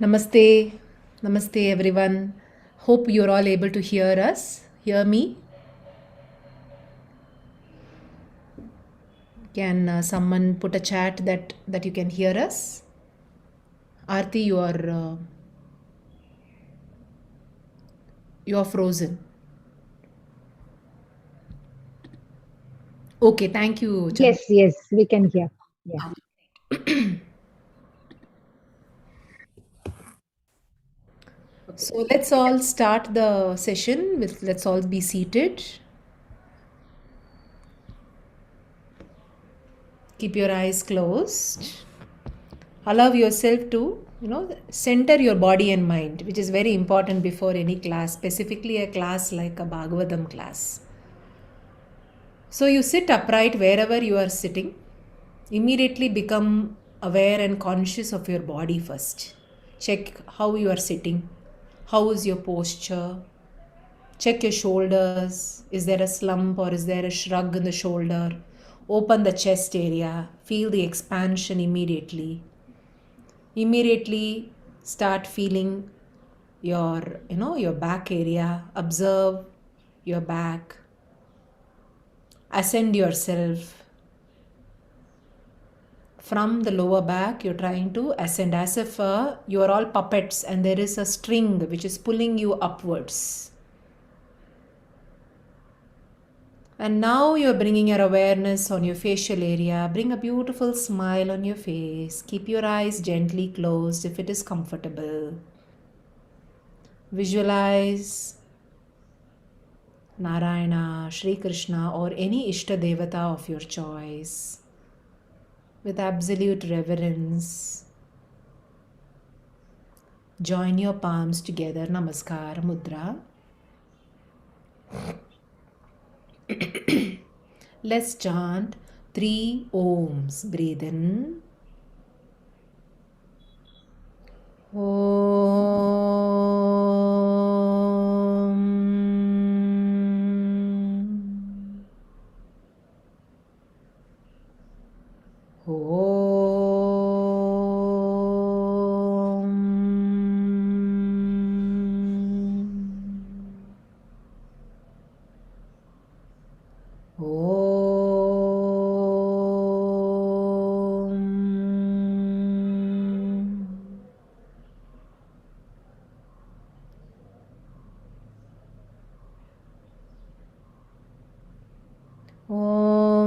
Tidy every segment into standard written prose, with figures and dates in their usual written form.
Namaste. Namaste, everyone. Hope you're all able to hear us. Hear me. Can someone put a chat that you can hear us? Aarti, you are frozen. Okay, thank you, Chandra. Yes, we can hear. Yeah. So let's all start the session with let's all be seated. Keep your eyes closed. Allow yourself to, center your body and mind, which is very important before any class, specifically a class like a Bhagavatam class. So you sit upright wherever you are sitting. Immediately become aware and conscious of your body first. Check how you are sitting. How is your posture? Check your shoulders. Is there a slump or is there a shrug in the shoulder? Open the chest area. Feel the expansion immediately. Immediately start feeling your back area. Observe your back. Ascend yourself. From the lower back, you're trying to ascend as if you are all puppets and there is a string which is pulling you upwards. And now you're bringing your awareness on your facial area. Bring a beautiful smile on your face. Keep your eyes gently closed if it is comfortable. Visualize Narayana, Shri Krishna, or any Ishta Devata of your choice with absolute reverence. Join your palms together, Namaskar Mudra. Let's chant 3 Oms. Breathe in. Om.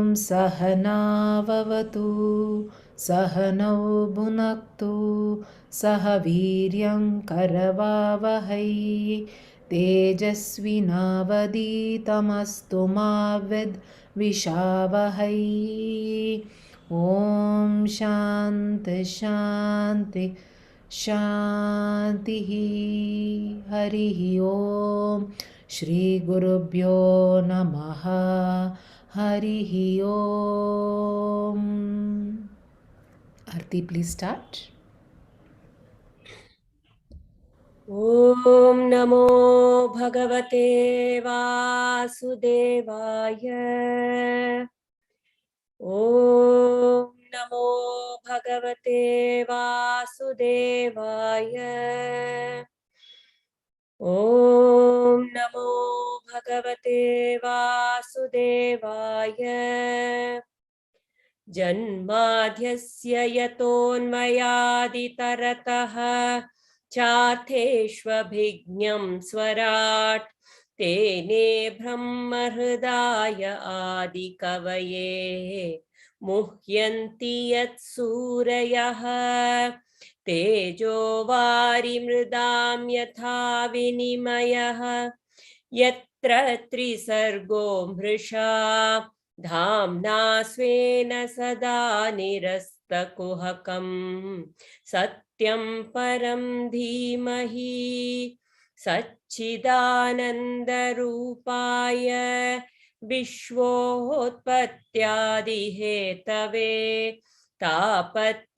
ॐ सहनाववतु सहनौ भुनक्तु सह वीर्यं करवावहै तेजस्विनावधीतमस्तु मा विद्विषावहै ॐ शान्ति शान्ति शान्तिः हरिः ॐ श्रीगुरुभ्यो नमः Harihi Om. Arti, please start. Om Namo Bhagavate Vasudevaya. Om Namo Bhagavate Vasudevaya. Om Namo Bhagavate Vasudevaya. Janmadhyasya yatonmayaditaratah चार्थेष्वभिज्ञं स्वराट् तेने ब्रह्महृदाय आदिकवये मुह्यन्ति यत्सूरयः तेजो वारिमृदां यथा विनिमयः यत्र त्रिसर्गो मृषा धाम्ना स्वेन सदा निरस्तकुहकं सत्यं परं धीमहि सच्चिदानन्दरूपाय विश्वोत्पत्त्यादिहेतवे तापत्रयविनाशाय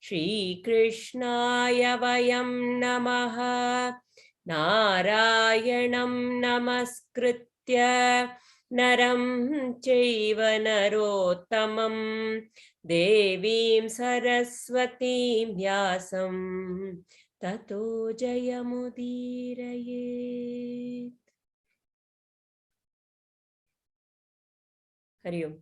श्रीकृष्णाय वयं नमः नारायणं नमस्कृत्य नरं चैव नरोत्तमं देवीं सरस्वतीं व्यासं ततो जयमुदीरयेत्. हरि ओम्.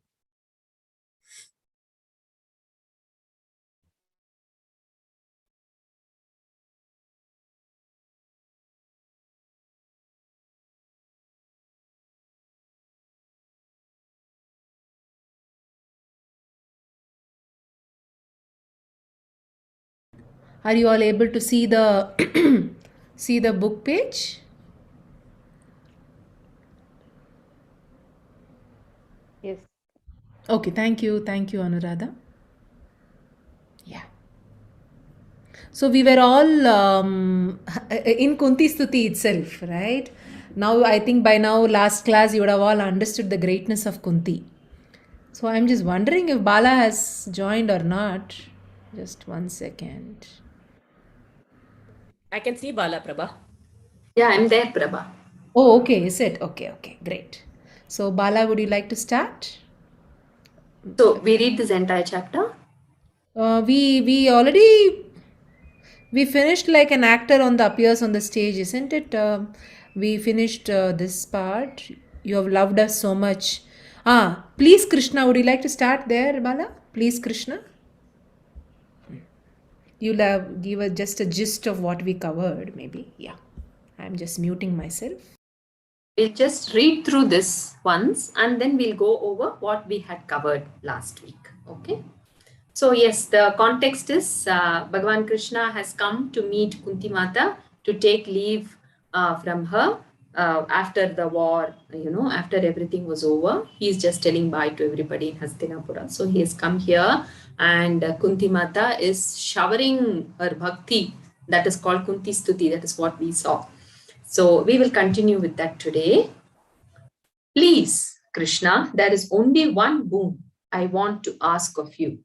Are you all able to see the see the book page? Yes. Okay, thank you, Anuradha. Yeah. So we were all in Kunti Stuti itself, right? Now I think by now, last class, you would have all understood the greatness of Kunti. So I'm just wondering if Bala has joined or not. Just 1 second. I can see Bala Prabha. Yeah, I'm there, Prabha. Oh, okay, is it? Okay, great. So Bala, would you like to start? So we read this entire chapter. We already we finished like an actor on the appears on the stage, isn't it? We finished this part. You have loved us so much. Please, Krishna, would you like to start there, Bala? Please, Krishna. You'll give us just a gist of what we covered, maybe. Yeah. I'm just muting myself. We'll just read through this once and then we'll go over what we had covered last week. Okay. So yes, the context is Bhagavan Krishna has come to meet Kunti Mata to take leave from her after the war, after everything was over. He's just telling bye to everybody in Hastinapura. So he has come here and Kunti Mata is showering her bhakti. That is called Kunti Sthuthi. That is what we saw. So we will continue with that today. Please, Krishna, there is only one boon I want to ask of you.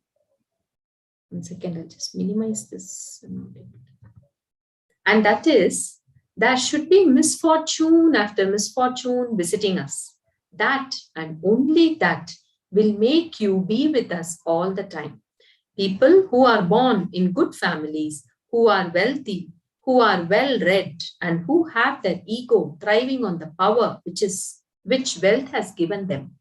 1 second, I'll just minimize this. And that is, there should be misfortune after misfortune visiting us. That and only that will make you be with us all the time. People who are born in good families, who are wealthy, who are well read, and who have their ego thriving on the power which wealth has given them.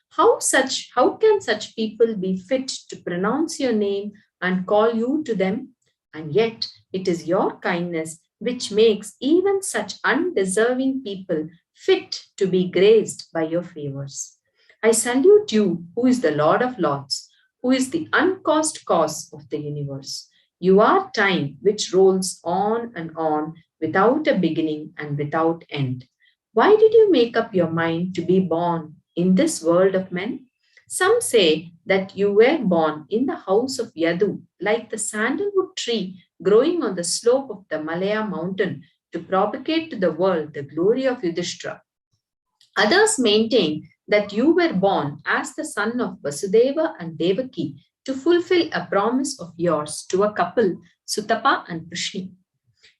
How can such people be fit to pronounce your name and call you to them? And yet it is your kindness which makes even such undeserving people fit to be graced by your favors. I salute you, who is the Lord of Lords, who is the uncaused cause of the universe. You are time which rolls on and on without a beginning and without end. Why did you make up your mind to be born in this world of men? Some say that you were born in the house of Yadu, like the sandalwood tree growing on the slope of the Malaya mountain to propagate to the world the glory of Yudhishthira. Others maintain that you were born as the son of Vasudeva and Devaki to fulfill a promise of yours to a couple, Sutapa and Prishni.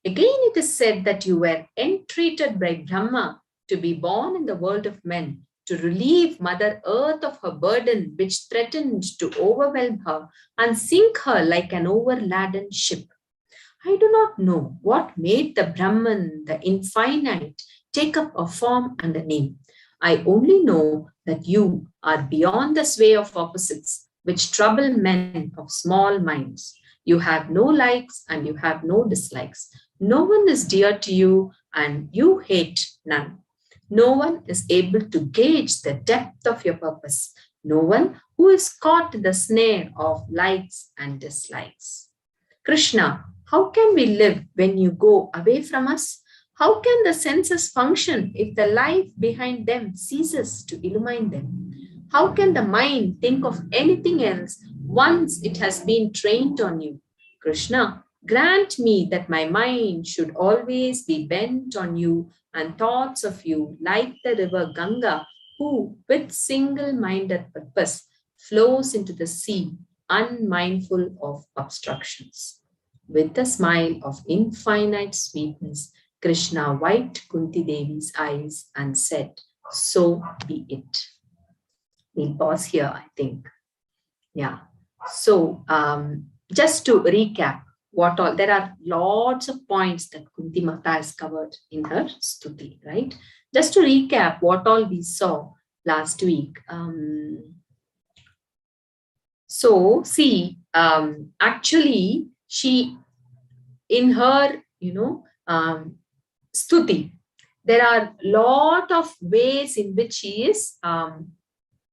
Again, it is said that you were entreated by Brahma to be born in the world of men, to relieve Mother Earth of her burden which threatened to overwhelm her and sink her like an overladen ship. I do not know what made the Brahman, the infinite, take up a form and a name. I only know that you are beyond the sway of opposites which trouble men of small minds. You have no likes and you have no dislikes. No one is dear to you and you hate none. No one is able to gauge the depth of your purpose. No one who is caught in the snare of likes and dislikes. Krishna, how can we live when you go away from us? How can the senses function if the life behind them ceases to illumine them? How can the mind think of anything else once it has been trained on you? Krishna, grant me that my mind should always be bent on you and thoughts of you like the river Ganga, who with single-minded purpose flows into the sea, unmindful of obstructions. With a smile of infinite sweetness, Krishna wiped Kunti Devi's eyes and said, "So be it." We'll pause here, I think. Yeah. So just to recap, what all, there are lots of points that Kunti Mata has covered in her sthuti, right? Just to recap what all we saw last week. So see, actually she, in her, sthuti, there are lot of ways in which she is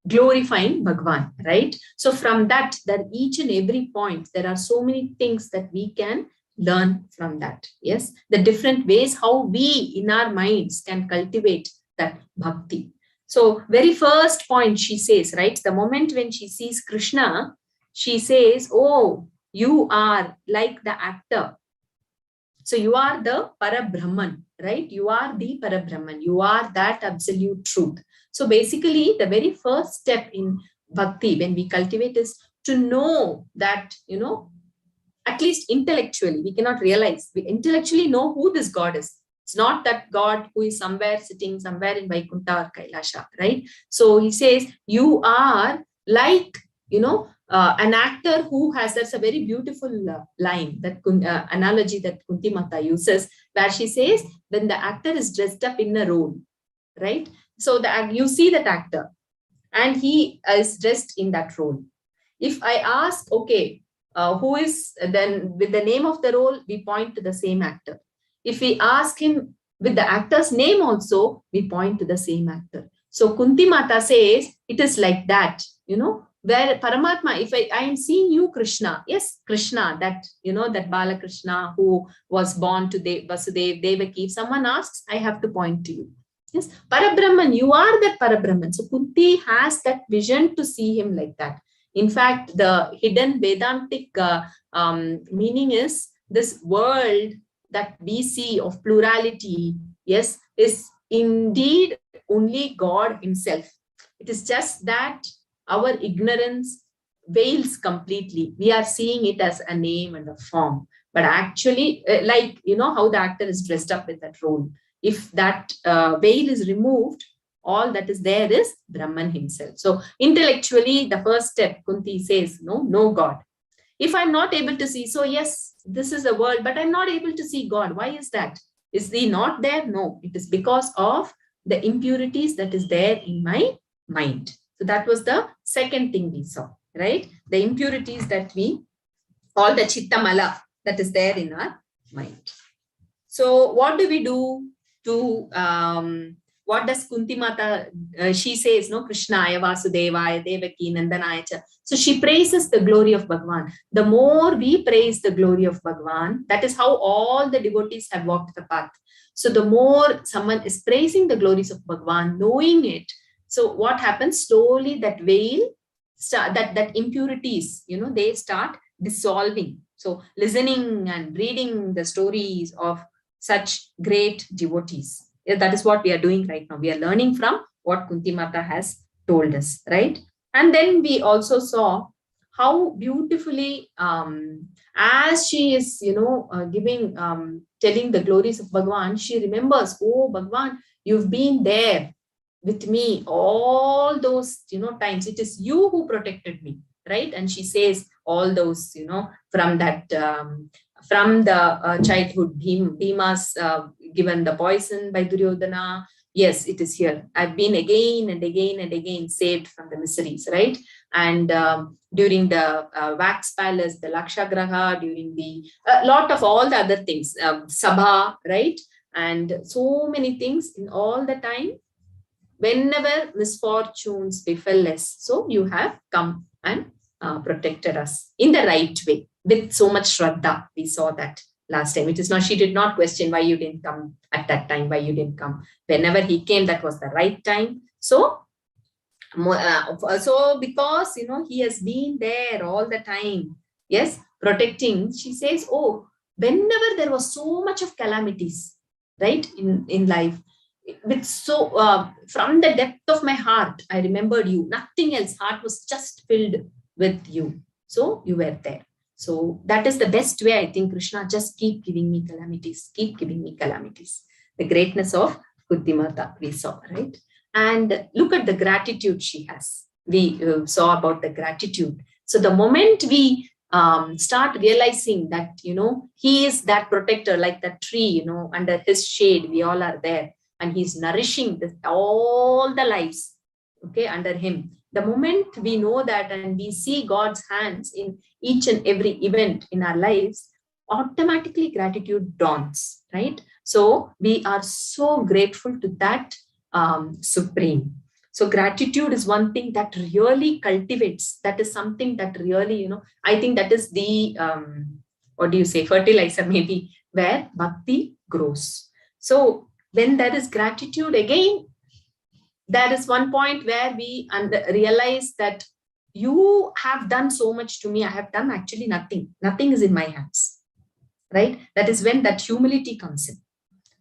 glorifying Bhagawan, right? So from that, that each and every point, there are so many things that we can learn from that. Yes, the different ways how we in our minds can cultivate that bhakti. So very first point she says, right, the moment when she sees Krishna, she says, oh, you are like the actor. So you are the Parabrahman, right? You are the Parabrahman. You are that absolute truth. So basically, the very first step in bhakti, when we cultivate, is to know that, at least intellectually, we cannot realize. We intellectually know who this God is. It's not that God who is somewhere sitting somewhere in Vaikuntha or Kailasha, right? So he says, you are like, an actor who has, that's a very beautiful line, that analogy that Kunti Mata uses, where she says, when the actor is dressed up in a role, right? So you see that actor and he is dressed in that role. If I ask, okay, who is, then with the name of the role, we point to the same actor. If we ask him with the actor's name also, we point to the same actor. So Kunti Mata says, it is like that, where Paramatma, if I am seeing you, Krishna, yes, Krishna, that, that Bala Krishna who was born to Vasudev, Devaki, if someone asks, I have to point to you. Yes, Parabrahman, you are that Parabrahman. So Kunti has that vision to see him like that. In fact, the hidden Vedantic meaning is this world that we see of plurality, yes, is indeed only God himself. It is just that our ignorance veils completely. We are seeing it as a name and a form. But actually, like, how the actor is dressed up with that role. If that veil is removed, all that is there is Brahman himself. So intellectually, the first step, Kunti says, no God. If I'm not able to see, so yes, this is the world, but I'm not able to see God. Why is that? Is he not there? No, it is because of the impurities that is there in my mind. So that was the second thing we saw, right? The impurities that all the chittamala that is there in our mind. So what do we do to, what does Kunti Mata, she says, Krishnaya, Vasudevaya, Devaki, Nandanaya. So she praises the glory of Bhagawan. The more we praise the glory of Bhagawan, that is how all the devotees have walked the path. So the more someone is praising the glories of Bhagawan, knowing it, so what happens? Slowly that veil, that impurities, they start dissolving. So listening and reading the stories of such great devotees, that is what we are doing right now. We are learning from what Kunti Mata has told us, right? And then we also saw how beautifully, as she is, telling the glories of Bhagawan, she remembers, oh Bhagawan, you've been there with me all those, times. It is you who protected me, right? And she says all those, from that, from the childhood, Bhima's given the poison by Duryodhana. Yes, it is here. I've been again and again and again saved from the miseries, right? And during the wax palace, the Lakshagraha, during the lot of all the other things, Sabha, right? And so many things in all the time, whenever misfortunes befell us, so you have come and protected us in the right way with so much shradhha. We saw that last time. It is not, she did not question why you didn't come at that time, why you didn't come. Whenever he came, that was the right time. So because, he has been there all the time, yes, protecting, she says, oh, whenever there was so much of calamities, right, in life, with so from the depth of my heart, I remembered you. Nothing else. Heart was just filled with you. So you were there. So that is the best way, I think, Krishna, just keep giving me calamities, keep giving me calamities. The greatness of Kunti Mata we saw, right? And look at the gratitude she has. We saw about the gratitude So the moment we start realizing that, he is that protector, like that tree, under his shade, we all are there, and he's nourishing all the lives, okay, under him. The moment we know that and we see God's hands in each and every event in our lives, automatically gratitude dawns, right? So we are so grateful to that Supreme. So gratitude is one thing that really cultivates. That is something that really, I think that is the, fertilizer maybe, where bhakti grows. So when there is gratitude, again, that is one point where we realize that you have done so much to me. I have done actually nothing. Nothing is in my hands, right? That is when that humility comes in.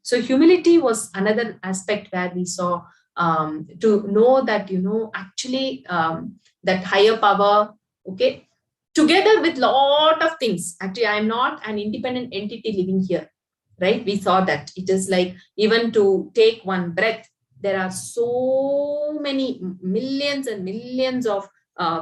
So humility was another aspect where we saw to know that, actually that higher power, okay, together with lot of things. Actually, I'm not an independent entity living here, right? We saw that it is like, even to take one breath, there are so many millions and millions of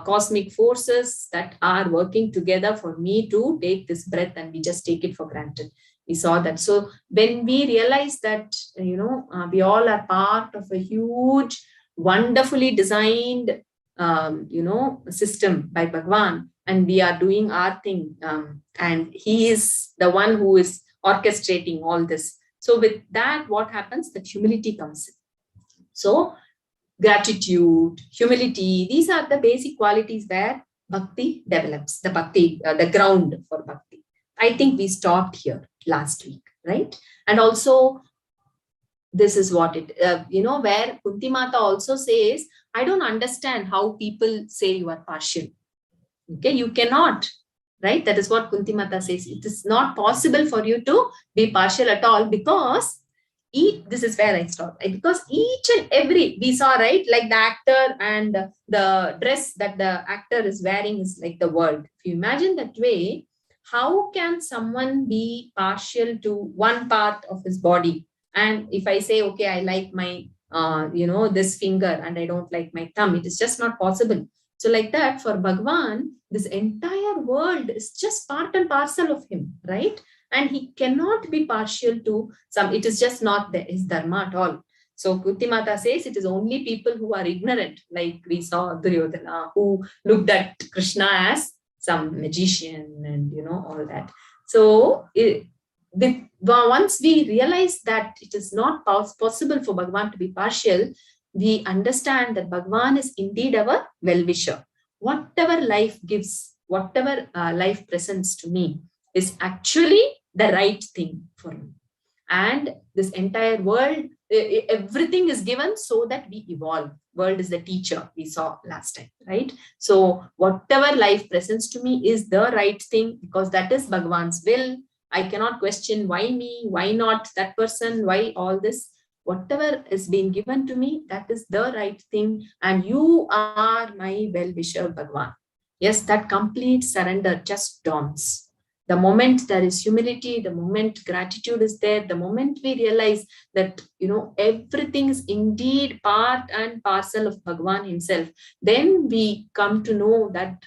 cosmic forces that are working together for me to take this breath, and we just take it for granted. We saw that. So when we realize that, we all are part of a huge, wonderfully designed, system by Bhagawan, and we are doing our thing, and he is the one who is orchestrating all this. So with that, what happens? That humility comes in. So gratitude, humility, these are the basic qualities where bhakti develops, the bhakti, the ground for bhakti. I think we stopped here last week, right? And also, this is what it, where Kunti Mata also says, I don't understand how people say you are partial. Okay, you cannot, right? That is what Kunti Mata says. It is not possible for you to be partial at all, because this is where I stop. Because each and every, we saw, right, like the actor and the dress that the actor is wearing is like the world. If you imagine that way, how can someone be partial to one part of his body? And if I say, okay, I like my, this finger and I don't like my thumb, it is just not possible. So like that, for Bhagawan, this entire world is just part and parcel of him, right? And he cannot be partial to some, it is just not his dharma at all. So Kunti Mata says it is only people who are ignorant, like we saw Duryodhana, who looked at Krishna as some magician and, all that. So once we realize that it is not possible for Bhagavan to be partial, we understand that Bhagavan is indeed our well-wisher. Whatever life gives, whatever life presents to me is actually the right thing for me. And this entire world, everything is given so that we evolve. World is the teacher, we saw last time, right? So whatever life presents to me is the right thing, because that is Bhagavan's will. I cannot question why me, why not that person, why all this. Whatever is being given to me, that is the right thing. And you are my well-wisher, Bhagavan. Yes, that complete surrender just dawns. The moment there is humility, the moment gratitude is there, the moment we realize that, everything is indeed part and parcel of Bhagavan himself, then we come to know that,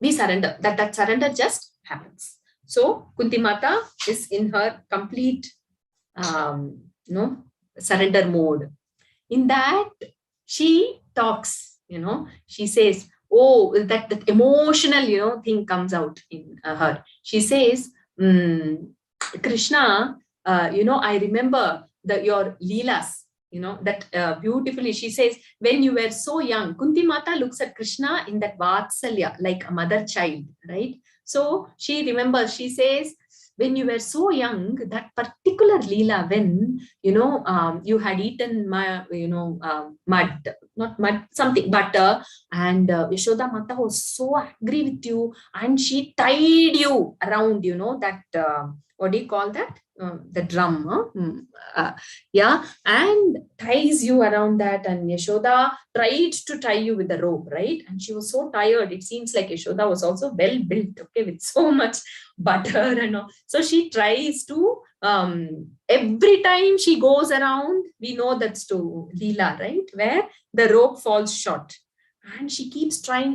we surrender, that surrender just happens. So Kunti Mata is in her complete, surrender mode. In that, she talks, she says, oh, that emotional, thing comes out in her. She says, Krishna, I remember your leelas, that beautifully, she says, when you were so young, Kunti Mata looks at Krishna in that Vatsalya, like a mother child, right? So she remembers, she says, when you were so young, that particular leela, when, you had eaten my, mud, not mud, something, butter, and Yashoda Mata was so angry with you, and she tied you around, that, what do you call that? The drum, and ties you around that, and Yashoda tried to tie you with the rope, right? And she was so tired. It seems like Yashoda was also well built, okay, with so much butter and all. So she tries to, every time she goes around, we know that's to Leela, right? Where the rope falls short. And she keeps trying.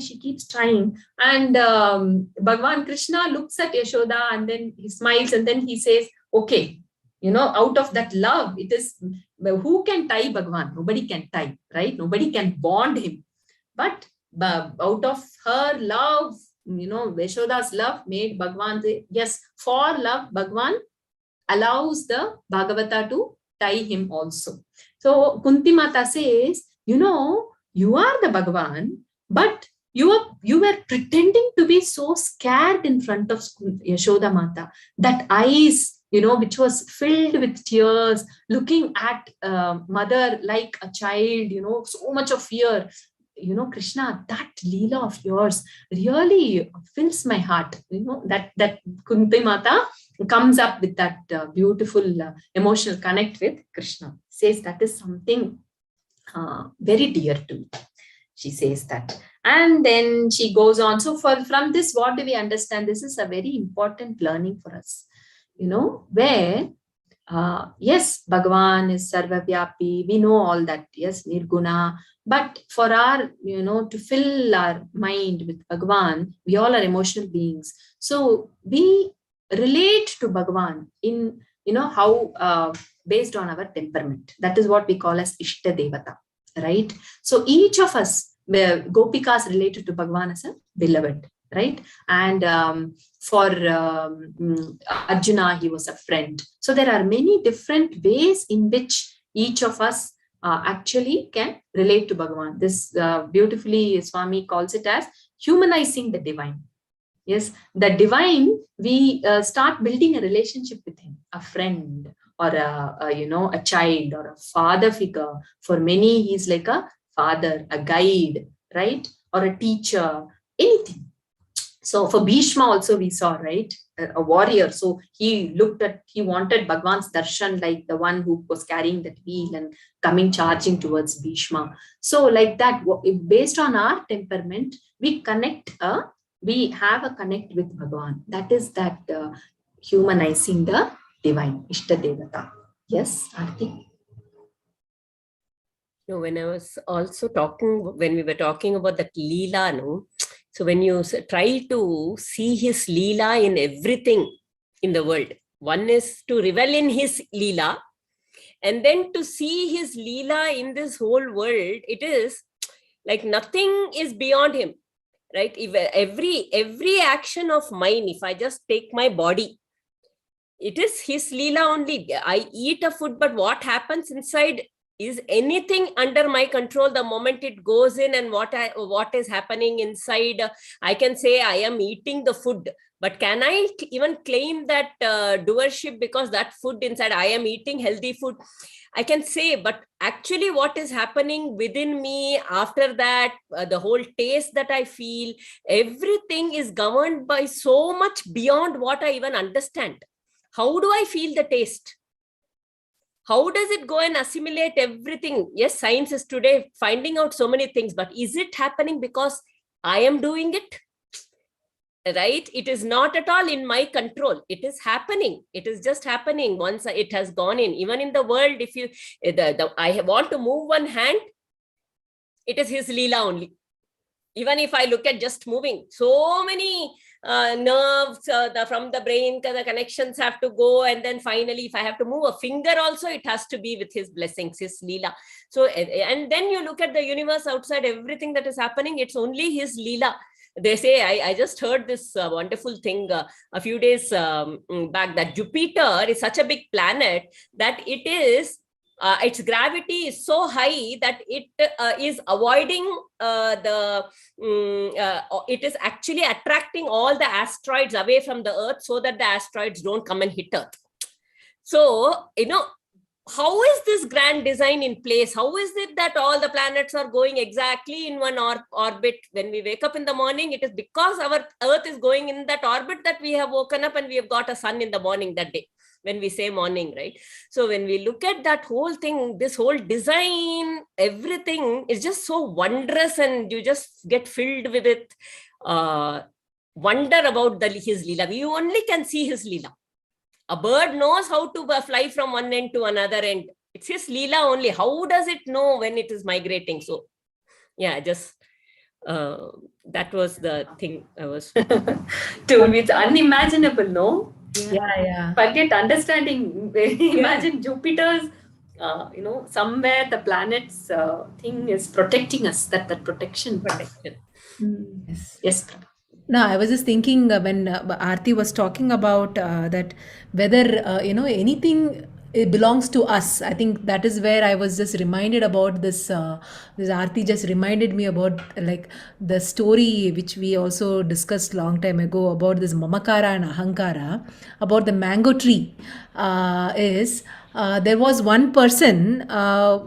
And Bhagavan Krishna looks at Yashoda and then he smiles and then he says, okay, out of that love, it is, who can tie Bhagavan? Nobody can tie, right? Nobody can bond him. But out of her love, Yashoda's love made Bhagavan say, yes, for love, Bhagavan allows the Bhagavata to tie him also. So Kunti Mata says, you are the Bhagavan, but you were pretending to be so scared in front of Yashoda Mata. That eyes, which was filled with tears, looking at mother like a child, so much of fear. Krishna, that Leela of yours really fills my heart. That Kunti Mata comes up with that beautiful emotional connect with Krishna. Says that is something very dear to me. She says that. And then she goes on. So from this, what do we understand? This is a very important learning for us. Where yes, Bhagavan is Sarvavyapi. We know all that. Yes, Nirguna. But for our, to fill our mind with Bhagavan, we all are emotional beings. So we relate to Bhagavan in, how based on our temperament. That is what we call as Ishta Devata, right? So each of us, Gopikas related to Bhagavan as a beloved, right? And for Arjuna, he was a friend. So there are many different ways in which each of us actually can relate to Bhagavan. This beautifully Swami calls it as humanizing the divine. Yes, the divine, we start building a relationship with him, a friend or a child or a father figure. For many, he's like a father, a guide, right? Or a teacher, anything. So for Bhishma also we saw, right? A warrior. So he wanted Bhagavan's darshan, like the one who was carrying that wheel and coming charging towards Bhishma. So like that, based on our temperament, we have a connect with Bhagavan. That is that humanizing the divine, Ishta Devata. Yes, Aarti? No, when I was also when we were talking about that Leela, no? So when you try to see his Leela in everything in the world, one is to revel in his Leela, and then to see his Leela in this whole world, it is like nothing is beyond him, right? If every action of mine, if I just take my body, it is his Leela only. I eat a food, but what happens inside, is anything under my control the moment it goes in, and what is happening inside? I can say I am eating the food, but can I even claim that doership because that food inside, I am eating healthy food? I can say, but actually what is happening within me after that, the whole taste that I feel, everything is governed by so much beyond what I even understand. How do I feel the taste? How does it go and assimilate everything? Yes, science is today finding out so many things, but is it happening because I am doing it? Right? It is not at all in my control. It is happening. It is just happening once it has gone in. Even in the world, if you, I want to move one hand, it is his Leela only. Even if I look at just moving, so many nerves from the brain, the connections have to go, and then finally if I have to move a finger also, it has to be with his blessings, his Leela. So, and then you look at the universe outside, everything that is happening, it's only his Leela. They say, I just heard this wonderful thing a few days back, that Jupiter is such a big planet that it is its gravity is so high that it is avoiding it is actually attracting all the asteroids away from the Earth so that the asteroids don't come and hit Earth. So, how is this grand design in place? How is it that all the planets are going exactly in one orbit? When we wake up in the morning, it is because our Earth is going in that orbit that we have woken up and we have got a sun in the morning that day, when we say morning, right? So when we look at that whole thing, this whole design, everything is just so wondrous, and you just get filled with it. Wonder about his Leela. We only can see his Leela. A bird knows how to fly from one end to another end. It's his Leela only. How does it know when it is migrating? So, yeah, just That was the thing I was. Dude, it's unimaginable, no? Yeah. Forget understanding. Imagine Jupiter's, somewhere the planet's thing is protecting us. That protection. Protection. Yes. Yes. No, I was just thinking when Aarti was talking about that whether anything it belongs to us. I think that is where I was just reminded about this. This Aarti just reminded me about like the story which we also discussed long time ago about this mamakara and ahamkara, about the mango tree. There was one person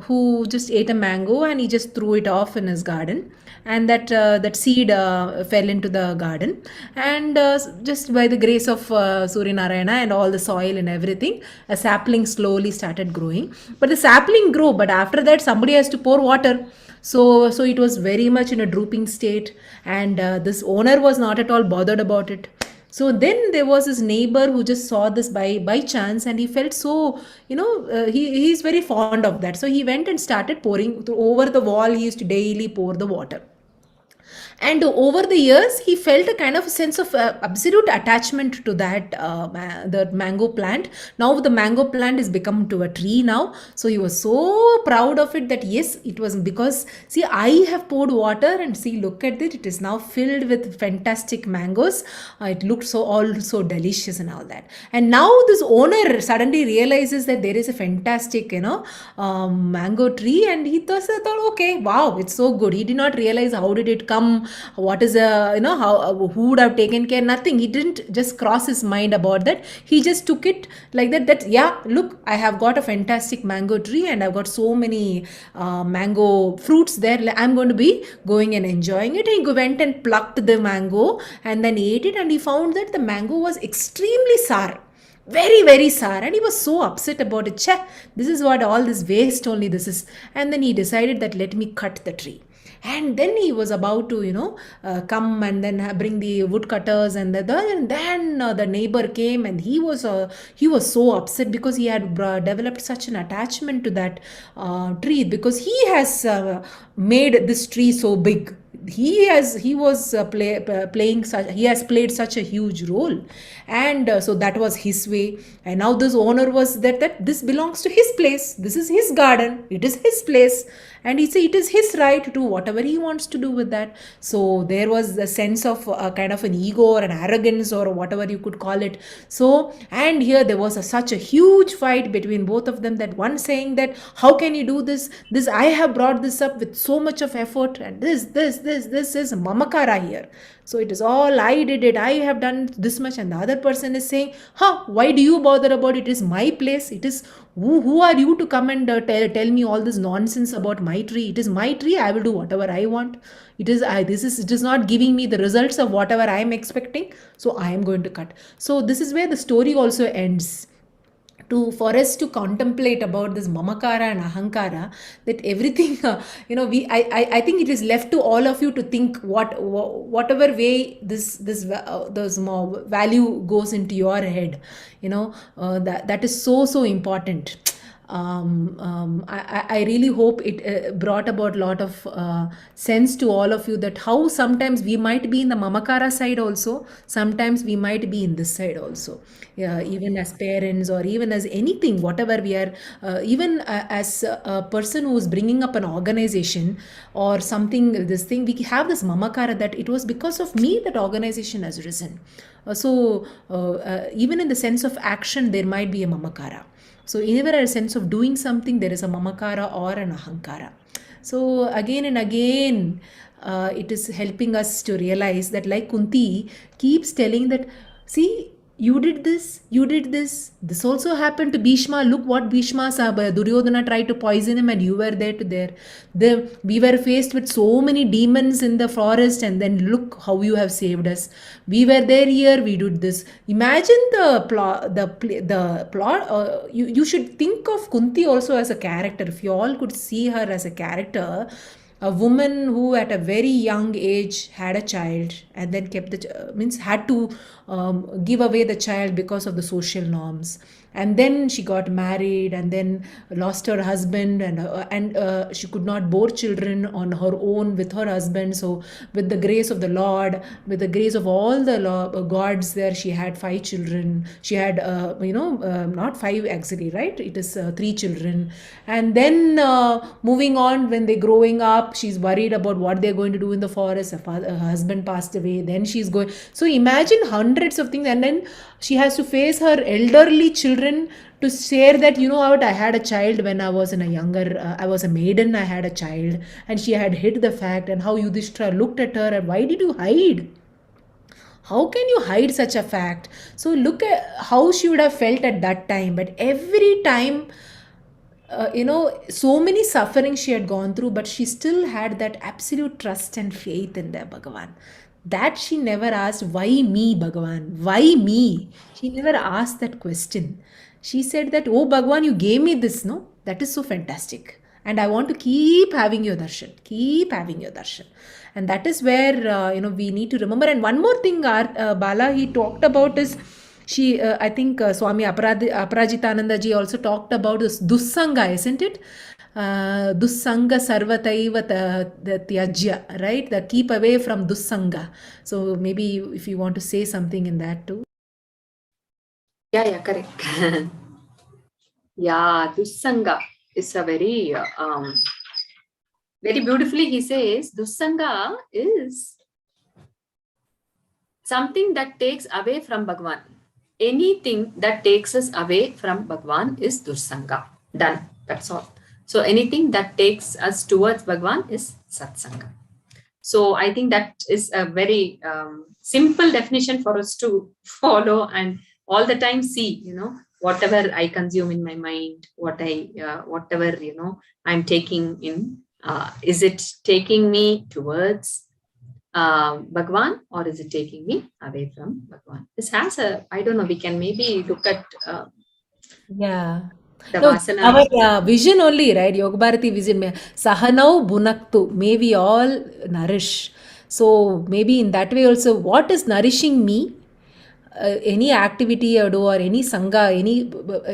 who just ate a mango and he just threw it off in his garden, and that seed fell into the garden, and just by the grace of Surya Narayana and all the soil and everything, a sapling slowly started growing. But the sapling grew, but after that somebody has to pour water. So it was very much in a drooping state, and this owner was not at all bothered about it. So then there was his neighbor who just saw this by chance, and he felt so, he's very fond of that. So he went and started pouring over the wall. He used to daily pour the water. And over the years, he felt a kind of a sense of absolute attachment to that the mango plant. Now the mango plant is become to a tree now. So he was so proud of it that yes, it was because, see, I have poured water and see, look at it. It is now filled with fantastic mangoes. It looked so delicious and all that. And now this owner suddenly realizes that there is a fantastic, mango tree, and he thought, okay, wow, it's so good. He did not realize how did it come, what is how who would have taken care, nothing. He didn't just cross his mind about that. He just took it like that yeah, look, I have got a fantastic mango tree and I've got so many mango fruits there, I'm going to be going and enjoying it. And he went and plucked the mango and then ate it, and he found that the mango was extremely sour, very very sour, and he was so upset about it. This is what all this waste only this is. And then he decided that let me cut the tree. And then he was about to come and then bring the wood cutters, and then the neighbor came, and he was so upset because he had developed such an attachment to that tree, because he has made this tree so big. He has played such a huge role, and so that was his way. And now this owner was that this belongs to his place, this is his garden, it is his place, and he said it is his right to do whatever he wants to do with that. So there was a sense of kind of an ego or an arrogance or whatever you could call it. So, and here there was such a huge fight between both of them, that one saying that how can you do this I have brought this up with so much of effort, and this is mamakara here. So it is all I did it, I have done this much. And the other person is saying, why do you bother about it? It is my place. It is who are you to come and tell me all this nonsense about my tree? It is my tree. I will do whatever I want. It is not giving me the results of whatever I am expecting. So I am going to cut. So this is where the story also ends. For us to contemplate about this mamakara and ahamkara, that everything I think it is left to all of you to think whatever way this value goes into your head, that is so important. I really hope it brought about a lot of sense to all of you, that how sometimes we might be in the mamakara side also, sometimes we might be in this side also. Yeah, even as parents or even as anything, whatever we are, even as a person who is bringing up an organization or something, this thing, we have this mamakara that it was because of me that organization has risen. Even in the sense of action, there might be a mamakara. So whenever a sense of doing something, there is a mamakara or an ahamkara. So again and again, it is helping us to realize that, like Kunti keeps telling that, see, you did this, this also happened to Bhishma. Look what Bhishma, Duryodhana tried to poison him and you were there. We were faced with so many demons in the forest, and then look how you have saved us. We were there here, we did this. Imagine the plot. You should think of Kunti also as a character. If you all could see her as a character, a woman who at a very young age had a child and then kept means had to give away the child because of the social norms, and then she got married and then lost her husband, and she could not bear children on her own with her husband. So with the grace of the Lord, with the grace of all the gods there, she had 5 children. She had not 5 actually, right? It is 3 children. And then moving on, when they're growing up, she's worried about what they're going to do in the forest. Her husband passed away, then she's going, so imagine hundreds of things, and then she has to face her elderly children to share that, you know what, I had a child when I was in a younger, I was a maiden, I had a child, and she had hid the fact, and how Yudhishthira looked at her and, why did you hide? How can you hide such a fact? So look at how she would have felt at that time. But every time, so many sufferings she had gone through, but she still had that absolute trust and faith in the Bhagawan. That she never asked, why me, Bhagawan? Why me? She never asked that question. She said that, oh Bhagawan, you gave me this, no? That is so fantastic. And I want to keep having your darshan, keep having your darshan. And that is where, we need to remember. And one more thing, Bala, he talked about is, I think Swami Aparajitananda ji also talked about this dussanga, isn't it? Dussanga sarvataiva tyajya, right? The keep away from dussanga. So maybe if you want to say something in that too. Yeah, correct. Yeah, dussanga is a very, very beautifully he says, dussanga is something that takes away from Bhagavan. Anything that takes us away from Bhagavan is dussanga. Done. That's all. So anything that takes us towards Bhagavan is satsanga. So I think that is a very simple definition for us to follow and all the time see, whatever I consume in my mind, whatever, I'm taking in, is it taking me towards Bhagavan, or is it taking me away from Bhagavan? This has I don't know, we can maybe look at Yeah. the No, vasana. our vision only, right? Yoga Bharati vision. Sahanau Bhunaktu. May we all nourish. So maybe in that way also, what is nourishing me? Any activity I do, or any sangha,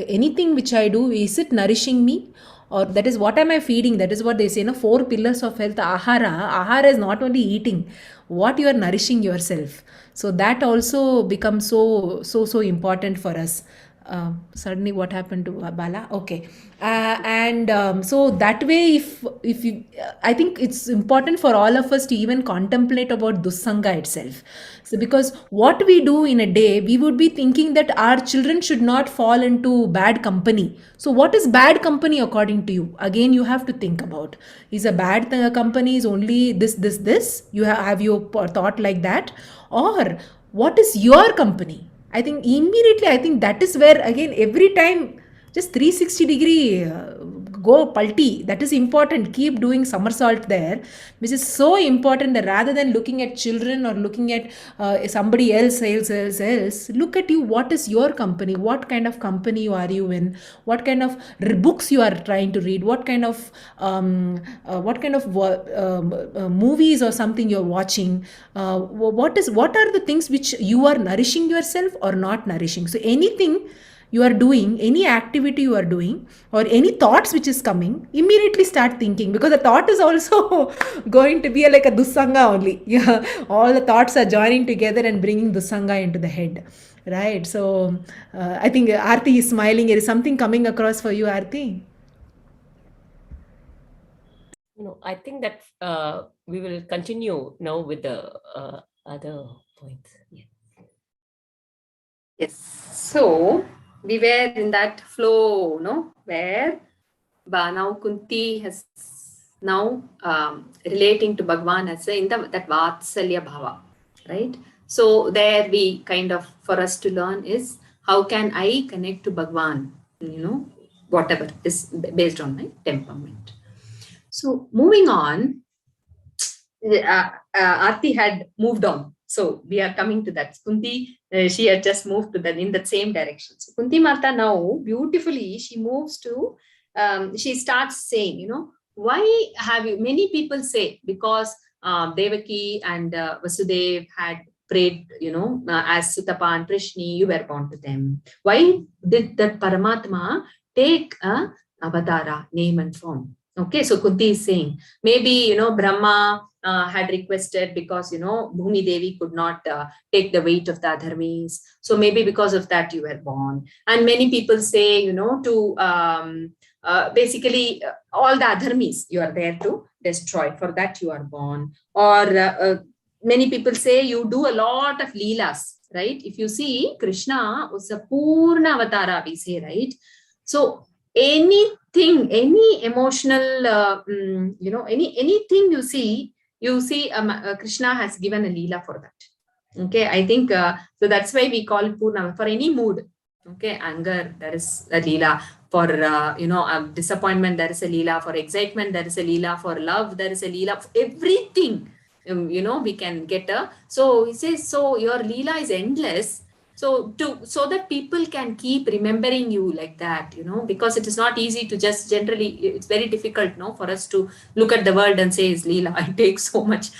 anything which I do, is it nourishing me? Or that is, what am I feeding? That is what they say, 4 pillars of health. Ahara is not only eating, what you are nourishing yourself. So that also becomes so important for us. Suddenly what happened to Bala? Okay. And so that way, if you, I think it's important for all of us to even contemplate about dussanga itself. So because what we do in a day, we would be thinking that our children should not fall into bad company. So what is bad company according to you? Again, you have to think about, is a bad company is only this? You have your thought like that? Or what is your company? I think immediately, I think that is where, again, every time, just 360-degree go palti. That is important. Keep doing somersault there, which is so important, that rather than looking at children or looking at somebody else, look at you. What is your company? What kind of company are you in? What kind of books you are trying to read? What kind of movies or something you're watching? What are the things which you are nourishing yourself or not nourishing? So anything you are doing, any activity you are doing, or any thoughts which is coming, immediately start thinking, because the thought is also going to be like a dussanga only. Yeah, all the thoughts are joining together and bringing dussanga into the head, right? So I think Aarti is smiling. There is something coming across for you, Aarti. I think that we will continue now with the other points. Yeah. Yes. So we were in that flow, where now Kunti has now relating to Bhagavan as in that Vatsalya Bhava, right? So there we kind of, for us to learn is, how can I connect to Bhagavan, whatever is based on my temperament. So moving on, Aarti had moved on. So we are coming to that. Kunti, she had just moved to that in the same direction. So Kunti Mata now beautifully she moves to, she starts saying, why have you, many people say, because Devaki and Vasudev had prayed, as Sutapa and Prishni, you were born to them. Why did that Paramatma take a avatara, name and form? Okay, so Kunti is saying, maybe, Brahma had requested because, Bhumi Devi could not take the weight of the adharmis. So maybe because of that you were born. And many people say, to basically all the adharmis you are there to destroy. For that you are born. Or many people say you do a lot of leelas, right? If you see, Krishna was a Purna Avatara, we say, right? So anything, any emotional, anything you see, Krishna has given a leela for that. Okay, I think so. That's why we call it Purna for any mood. Okay, anger, there is a leela. For disappointment, there is a leela. For excitement, there is a leela. For love, there is a leela. For everything, we can get a. So he says, so your leela is endless. So that people can keep remembering you like that, because it is not easy to just generally, it's very difficult, for us to look at the world and say is leela. It takes so much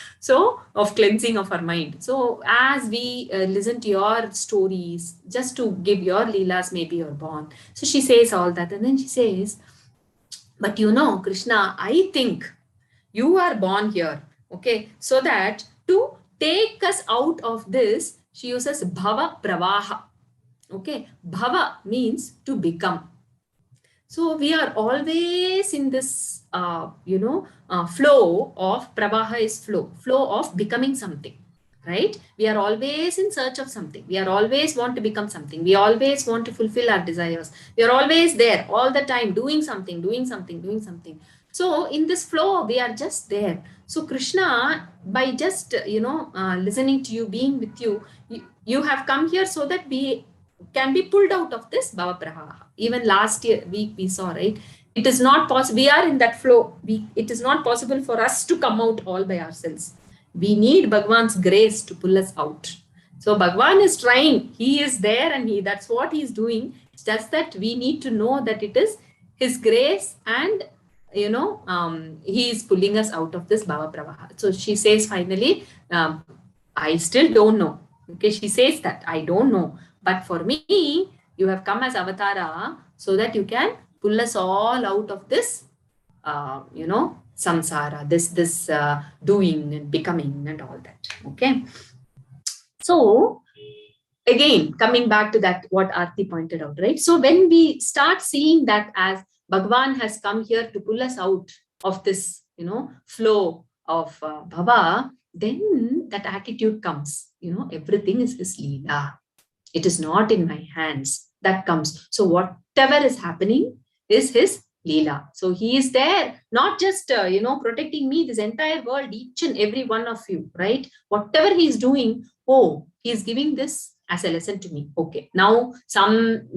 of cleansing of our mind. So as we listen to your stories, just to give your leelas, maybe you're born. So she says all that, and then she says, but Krishna, I think you are born here, okay, so that to take us out of this, she uses bhava pravaha. Okay, bhava means to become. So we are always in this, flow of pravaha is flow of becoming something, right? We are always in search of something. We are always want to become something. We always want to fulfill our desires. We are always there all the time, doing something. So in this flow, we are just there. So Krishna, by just, listening to you, being with you, you have come here so that we can be pulled out of this bhava praha. Even last week we saw, right? It is not possible. We are in that flow. It is not possible for us to come out all by ourselves. We need Bhagavan's grace to pull us out. So Bhagavan is trying. He is there, and that's what he is doing. It's just that we need to know that it is his grace, and he is pulling us out of this bhava pravaha. So she says finally, I still don't know. Okay, she says that I don't know. But for me, you have come as avatara so that you can pull us all out of this, samsara, this doing and becoming and all that. Okay. So again, coming back to that, what Aarti pointed out, right? So when we start seeing that as Bhagavan has come here to pull us out of this, flow of bhava, then that attitude comes, everything is his leela. It is not in my hands. That comes. So whatever is happening is his leela. So he is there, not just, protecting me, this entire world, each and every one of you, right? Whatever he is doing, he is giving this as a lesson to me. Okay. Now some,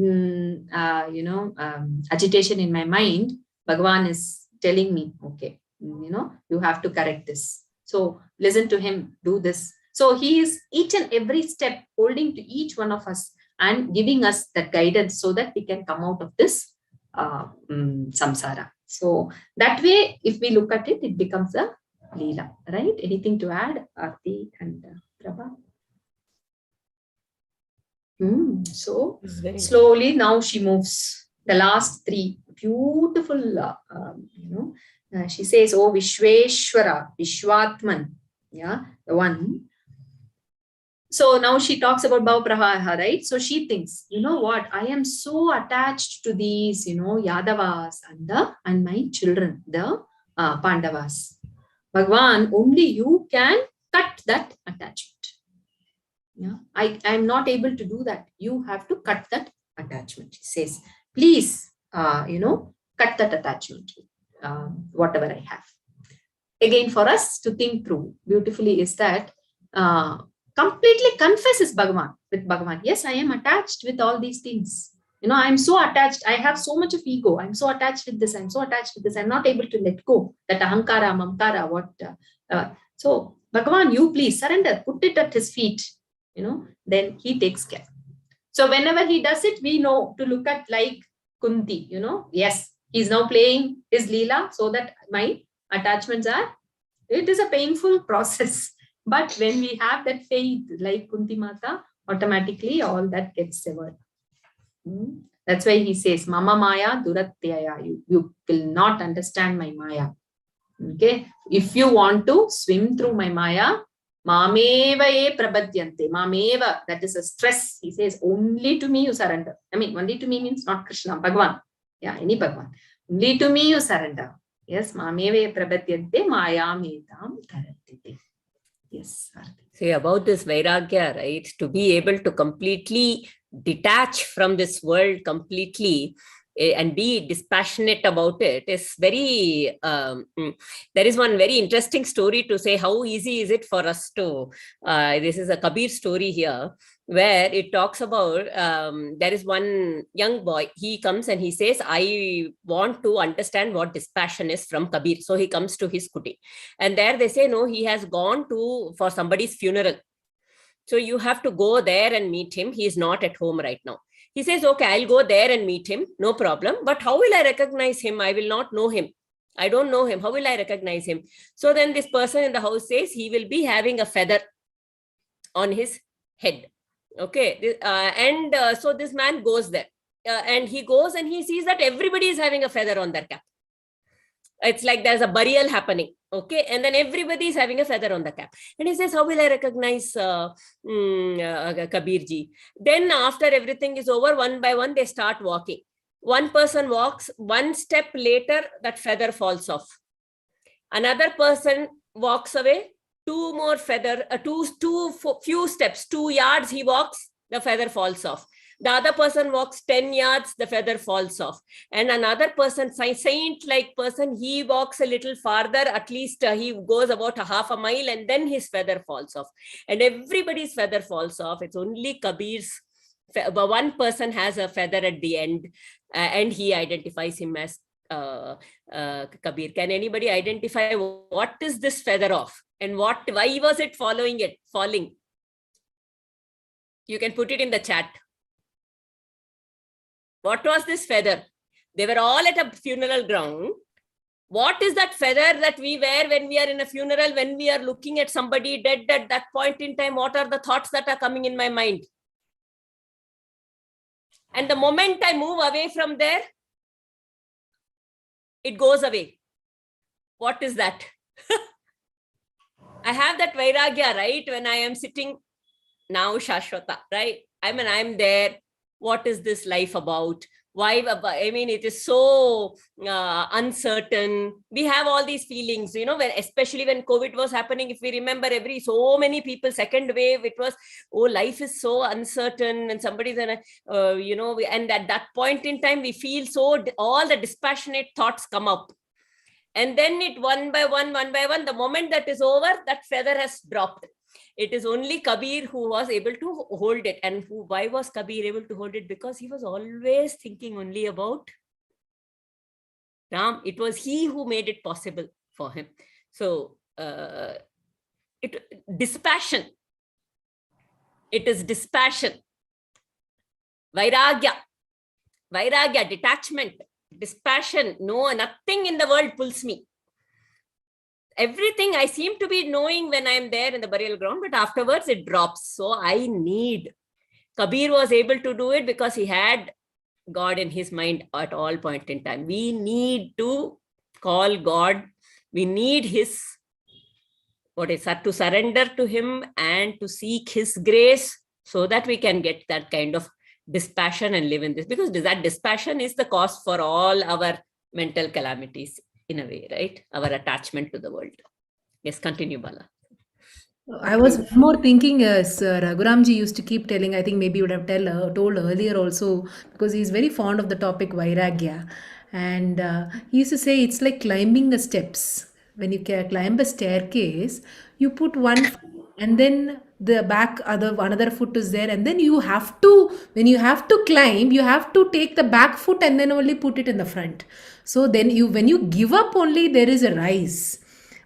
agitation in my mind, Bhagavan is telling me, okay, you have to correct this. So listen to him, do this. So he is each and every step holding to each one of us and giving us that guidance so that we can come out of this samsara. So that way, if we look at it, it becomes a leela, right? Anything to add, Aarti and Prabha? So slowly now she moves. The last three beautiful, she says, "Oh Vishweshwara, Vishwatman," yeah, the one. So now she talks about bhava praha, right? So she thinks, you know what? I am so attached to these, Yadavas and my children, the Pandavas. Bhagavan, only you can cut that attachment. Yeah, I am not able to do that. You have to cut that attachment. He says, please, cut that attachment, whatever I have. Again, for us to think through beautifully is that completely confesses Bhagavan with Bhagavan. Yes, I am attached with all these things. I am so attached. I have so much of ego. I'm so attached with this. I'm so attached with this. I'm not able to let go. That ahamkara, mamakara, so Bhagavan, you please surrender. Put it at his feet. Then he takes care. So whenever he does it, we know to look at like Kunti. Yes, He's now playing his Leela so that my attachments are, it is a painful process. But when we have that faith, like Kunti Mata, automatically all that gets severed. That's why he says, Mama Maya Duratyaya. You will not understand my Maya. Okay. If you want to swim through my Maya, Mameva e prabhadyante. Mameva, that is a stress. He says, only to me you surrender. I mean, only to me means not Krishna, Bhagawan. Yeah, any Bhagawan. Only to me you surrender. Yes, Mameva e prabhadyante, Maya metam tarantite. Yes. See, about this vairagya, right? To be able to completely detach from this world completely and be dispassionate about it is very, there is one very interesting story to say how easy is it for us to, this is a Kabir story here, where it talks about, there is one young boy, he comes and he says, I want to understand what dispassion is from Kabir. So he comes to his kuti. And there they say, no, he has gone for somebody's funeral. So you have to go there and meet him. He is not at home right now. He says, okay, I'll go there and meet him. No problem. But how will I recognize him? I will not know him. I don't know him. How will I recognize him? So then this person in the house says he will be having a feather on his head. Okay. So this man goes there and he goes and he sees that everybody is having a feather on their cap. It's like there's a burial happening. Okay. And then everybody is having a feather on the cap. And he says, how will I recognize Kabirji? Then after everything is over, one by one, they start walking. One person walks, one step later, that feather falls off. Another person walks away, two more feather, few steps, 2 yards he walks, the feather falls off. The other person walks 10 yards, the feather falls off. And another person, saint-like person, he walks a little farther, at least he goes about a half a mile, and then his feather falls off. And everybody's feather falls off. It's only Kabir's, one person has a feather at the end, and he identifies him as Kabir. Can anybody identify what is this feather of? And why was it falling? You can put it in the chat. What was this feather? They were all at a funeral ground. What is that feather that we wear when we are in a funeral, when we are looking at somebody dead at that point in time? What are the thoughts that are coming in my mind? And the moment I move away from there, it goes away. What is that? I have that vairagya, right? When I am sitting now, Shashwata, right? I mean, I'm there. What is this life about? Why? I mean, it is so uncertain. We have all these feelings, especially when COVID was happening. If we remember, so many people, second wave, it was, life is so uncertain, and somebody's and at that point in time, we feel all the dispassionate thoughts come up. And then one by one, the moment that is over, that feather has dropped. It is only Kabir who was able to hold it. And why was Kabir able to hold it? Because he was always thinking only about Ram. It was he who made it possible for him. So, dispassion. It is dispassion. Vairagya, detachment, dispassion. No, nothing in the world pulls me. Everything I seem to be knowing when I'm there in the burial ground, but afterwards it drops. So I need. Kabir was able to do it because he had God in his mind at all point in time. We need to call God. We need his, to surrender to him and to seek his grace so that we can get that kind of dispassion and live in this. Because that dispassion is the cause for all our mental calamities. In a way, right? Our attachment to the world. Yes, continue, Bala. I was more thinking as Raghuramji used to keep telling, I think maybe you would have told earlier also, because he's very fond of the topic vairagya. And he used to say it's like climbing the steps. When you climb a staircase, you put one foot and then the back another foot is there, and then you have to, when you have to climb, you have to take the back foot and then only put it in the front. So then when you give up only, there is a rise.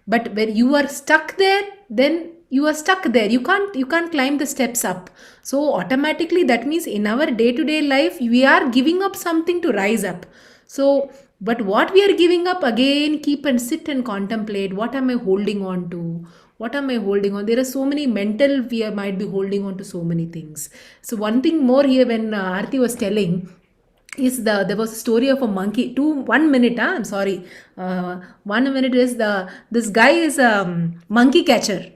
But when you are stuck there, then you are stuck there. You can't climb the steps up. So automatically that means in our day-to-day life, we are giving up something to rise up. So But what we are giving up, again, keep and sit and contemplate. What am I holding on to? What am I holding on? There are so many mental, might be holding on to so many things. So one thing more here, when Aarti was telling, is there was a story of a monkey. 1 minute, huh? I'm sorry. 1 minute is this guy is a monkey catcher,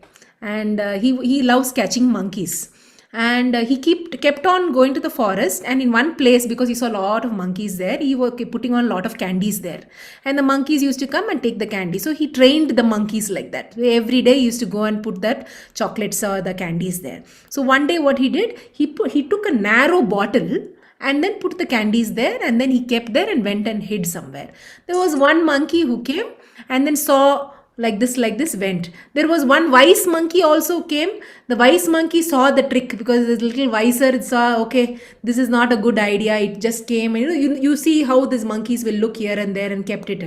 and he loves catching monkeys, and he kept on going to the forest, and in one place, because he saw a lot of monkeys there, he was putting on a lot of candies there, and the monkeys used to come and take the candy. So he trained the monkeys like that. Every day he used to go and put that chocolates or the candies there. So one day what he did, he took a narrow bottle and then put the candies there, and then he kept there and went and hid somewhere. There was one monkey who came and then saw, like this went. There was one wise monkey also came. The wise monkey saw the trick, because the little wiser, it saw, okay, this is not a good idea. It just came, you see how these monkeys will look here and there, and kept it.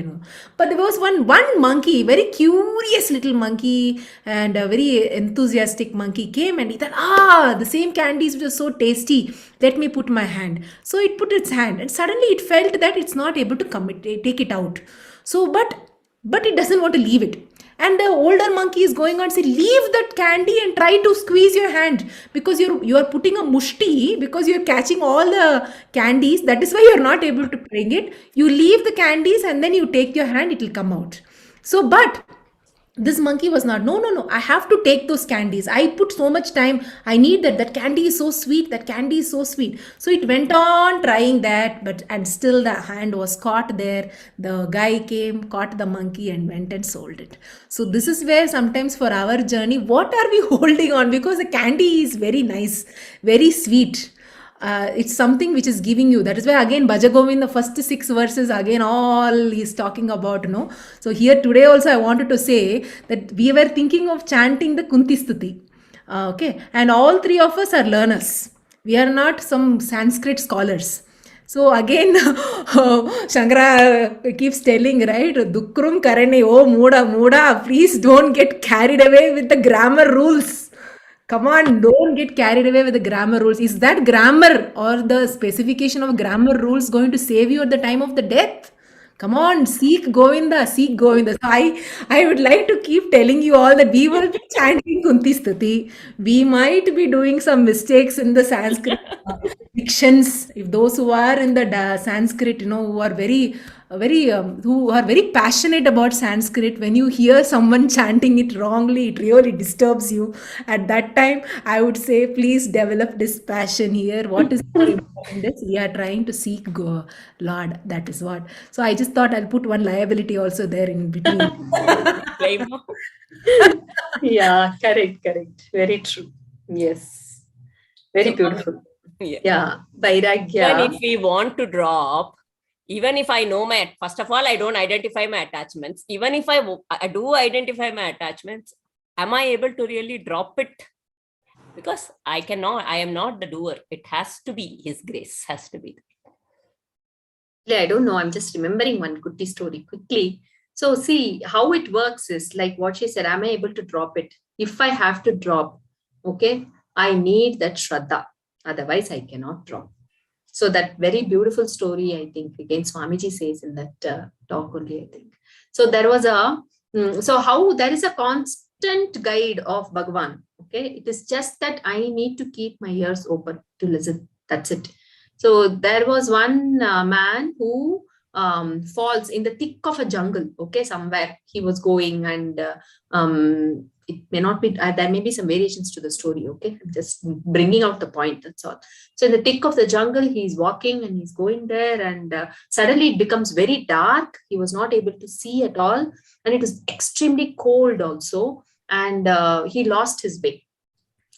But there was one monkey, very curious little monkey, and a very enthusiastic monkey came, and he thought, the same candies which are so tasty, let me put my hand. So it put its hand, and suddenly it felt that it's not able to take it out. So but it doesn't want to leave it. And the older monkey is going on, say, leave that candy and try to squeeze your hand, because you are putting a mushti, because you're catching all the candies. That is why you're not able to bring it. You leave the candies and then you take your hand, it will come out. So, but this monkey was not, no, I have to take those candies. I put so much time. I need that candy is so sweet. That candy is so sweet. So it went on trying that, and still the hand was caught there. The guy came, caught the monkey, and went and sold it. So this is where sometimes for our journey, what are we holding on? Because the candy is very nice, very sweet. It's something which is giving you. That is why again Bhajagovin, the first 6 verses, again all he's talking about. So here today also I wanted to say that we were thinking of chanting the Kunti sthuthi. Okay, and all 3 of us are learners. We are not some Sanskrit scholars. So again, Shankara keeps telling, right? Dukrum karane, oh Muda, please don't get carried away with the grammar rules. Come on, don't get carried away with the grammar rules. Is that grammar or the specification of grammar rules going to save you at the time of the death? Come on, seek Govinda, seek Govinda. So I would like to keep telling you all that we will be chanting Kunti Stuti. We might be doing some mistakes in the Sanskrit dictions. If those who are in the Sanskrit, who are who are very passionate about Sanskrit, when you hear someone chanting it wrongly, it really disturbs you. At that time, I would say, please develop dispassion here. What is more important is we are trying to seek Lord. That is what. So I just thought I'll put one liability also there in between. Yeah, correct. Very true. Yes. Very beautiful. Yeah. Vairagya. Even if we want to drop, even if I know first of all, I don't identify my attachments. Even if I do identify my attachments, am I able to really drop it? Because I am not the doer. It has to be His grace, has to be. I don't know. I'm just remembering one Kunti story quickly. So see, how it works is like what she said, am I able to drop it? If I have to drop, okay, I need that shradhha. Otherwise, I cannot drop. So that very beautiful story, I think, again, Swamiji says in that talk only, I think. So there was so how there is a constant guide of Bhagawan. Okay, it is just that I need to keep my ears open to listen. That's it. So there was one man who falls in the thick of a jungle. Okay, somewhere he was going, and it may not be, there may be some variations to the story. Okay, I'm just bringing out the point, that's all. So in the thick of the jungle, he's walking and he's going there, and suddenly it becomes very dark. He was not able to see at all, and it was extremely cold also, and he lost his way.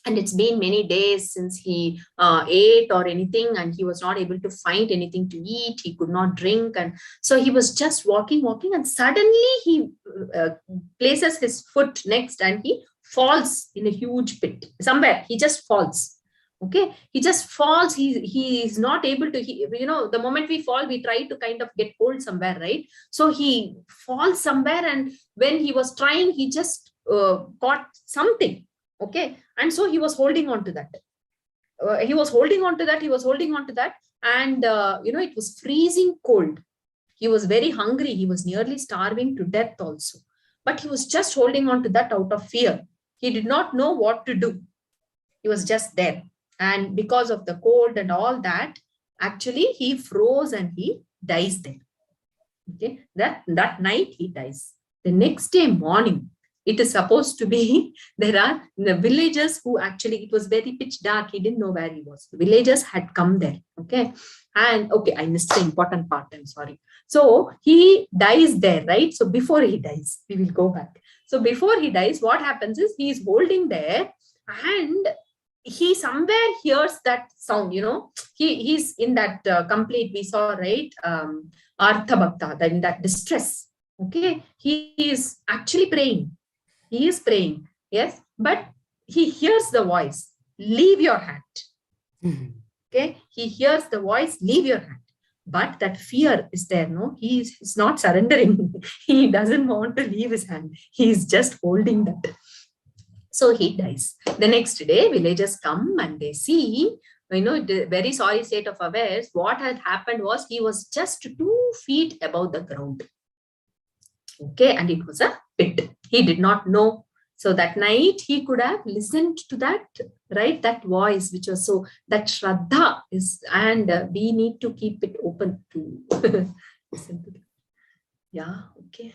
And it's been many days since he ate or anything, and he was not able to find anything to eat. He could not drink. And so he was just walking, and suddenly he places his foot next and he falls in a huge pit. Somewhere he just falls. Okay, he just falls. He is not able to, the moment we fall, we try to kind of get hold somewhere, right? So he falls somewhere, and when he was trying, he just got something. Okay, and so he was holding on to that. And it was freezing cold. He was very hungry. He was nearly starving to death also. But he was just holding on to that out of fear. He did not know what to do. He was just there. And because of the cold and all that, actually he froze and he dies there. Okay, that night he dies. The next day morning, it is supposed to be, there are the villagers who actually, it was very pitch dark. He didn't know where he was. The villagers had come there. Okay. And okay, I missed the important part. I'm sorry. So he dies there, right? So before he dies, we will go back. So before he dies, what happens is he is holding there and he somewhere hears that sound, he's in that complete, we saw, right? Artha Bhakta, in that distress. Okay. He is actually praying. He is praying. Yes. But he hears the voice, leave your hand. Okay. He hears the voice, leave your hand. But that fear is there. No, he's not surrendering. He doesn't want to leave his hand. He is just holding that. So he dies. The next day, villagers come and they see, the very sorry state of affairs. What had happened was he was just 2 feet above the ground. Okay, and it was a pit. He did not know. So that night he could have listened to that, right? That voice, which was so, that shradhha is, and we need to keep it open to listen to that. Yeah, okay.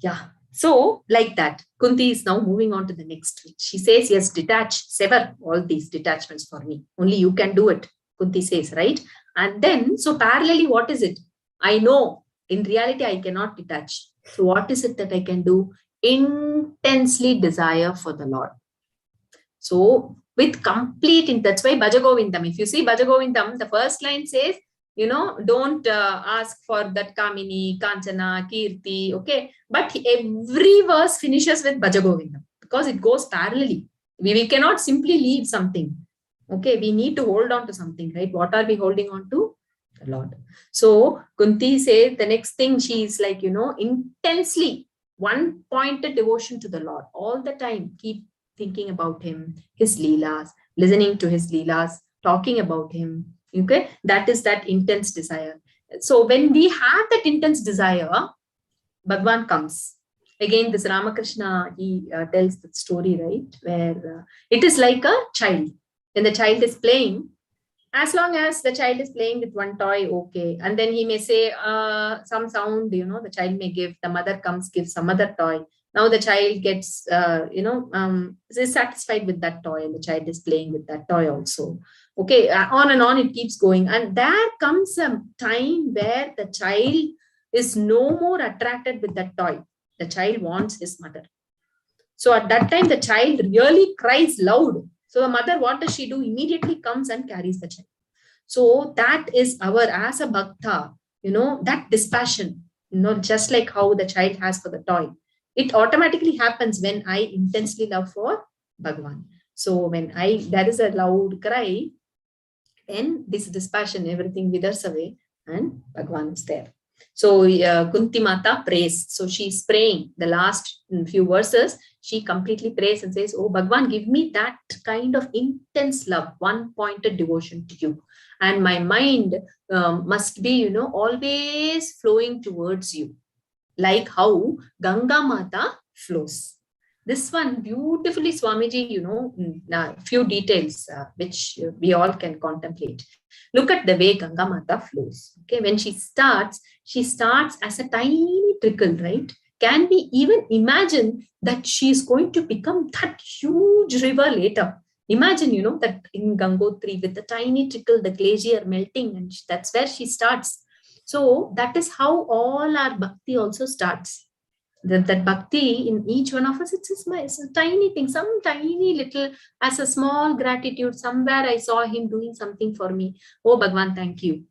Yeah. So like that, Kunti is now moving on to the next week. She says, yes, detach, sever all these detachments for me. Only you can do it, Kunti says, right? And then, so parallelly, what is it? I know in reality, I cannot detach. So what is it that I can do? Intensely desire for the Lord. So with complete, that's why Bhajagovindam. If you see Bhajagovindam, the first line says, don't ask for that Kamini, Kanchana, Kirti, okay? But every verse finishes with Bhajagovindam because it goes parallelly. We cannot simply leave something. Okay, we need to hold on to something, right? What are we holding on to? The Lord. So Kunti says the next thing, she is like, intensely one-pointed devotion to the Lord all the time. Keep thinking about him, his leelas, listening to his leelas, talking about him. Okay, that is that intense desire. So when we have that intense desire, Bhagawan comes. Again, this Ramakrishna, he tells that story, right? Where it is like a child. When the child is playing, as long as the child is playing with one toy, okay. And then he may say some sound, the child may give, the mother comes, gives some other toy. Now the child gets, is satisfied with that toy and the child is playing with that toy also. Okay, on and on it keeps going. And there comes a time where the child is no more attracted with that toy. The child wants his mother. So at that time, the child really cries loud. So the mother, what does she do? Immediately comes and carries the child. So that is as a bhakta, that dispassion, just like how the child has for the toy. It automatically happens when I intensely love for Bhagawan. So when there is a loud cry, then this dispassion, everything withers away and Bhagawan is there. So Kunti Mata prays. So she's praying the last few verses. She completely prays and says, oh, Bhagawan, give me that kind of intense love, one-pointed devotion to you. And my mind must be, always flowing towards you. Like how Ganga Mata flows. This one beautifully, Swamiji, a few details which we all can contemplate. Look at the way Ganga Mata flows. Okay, when she starts as a tiny trickle, right? Can we even imagine that she is going to become that huge river later? Imagine, that in Gangotri with the tiny trickle, the glacier melting, and that's where she starts. So that is how all our bhakti also starts. That bhakti in each one of us, it's a tiny thing, some tiny little, as a small gratitude. Somewhere I saw him doing something for me. Oh, Bhagawan, thank you.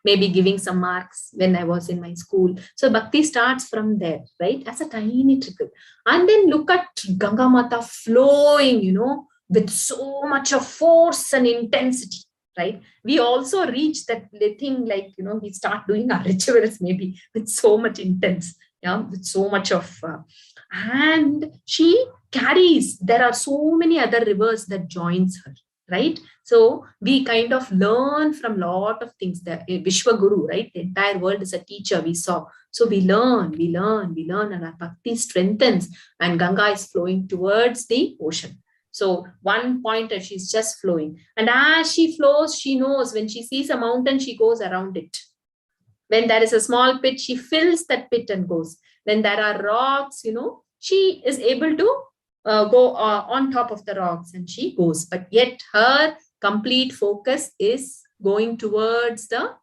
Maybe giving some marks when I was in my school. So bhakti starts from there, right? As a tiny trickle. And then look at Ganga Mata flowing, with so much of force and intensity, right? We also reach that thing like, we start doing our rituals maybe with so much intense. Yeah, with so much of, and she carries, there are so many other rivers that joins her. right? So we kind of learn from lot of things. The Vishwa Guru, right? The entire world is a teacher, we saw. So we learn, and our bhakti strengthens, and Ganga is flowing towards the ocean. So one pointer, she's just flowing. And as she flows, she knows when she sees a mountain, she goes around it. When there is a small pit, she fills that pit and goes. When there are rocks, she is able to go on top of the rocks and she goes. But yet her complete focus is going towards the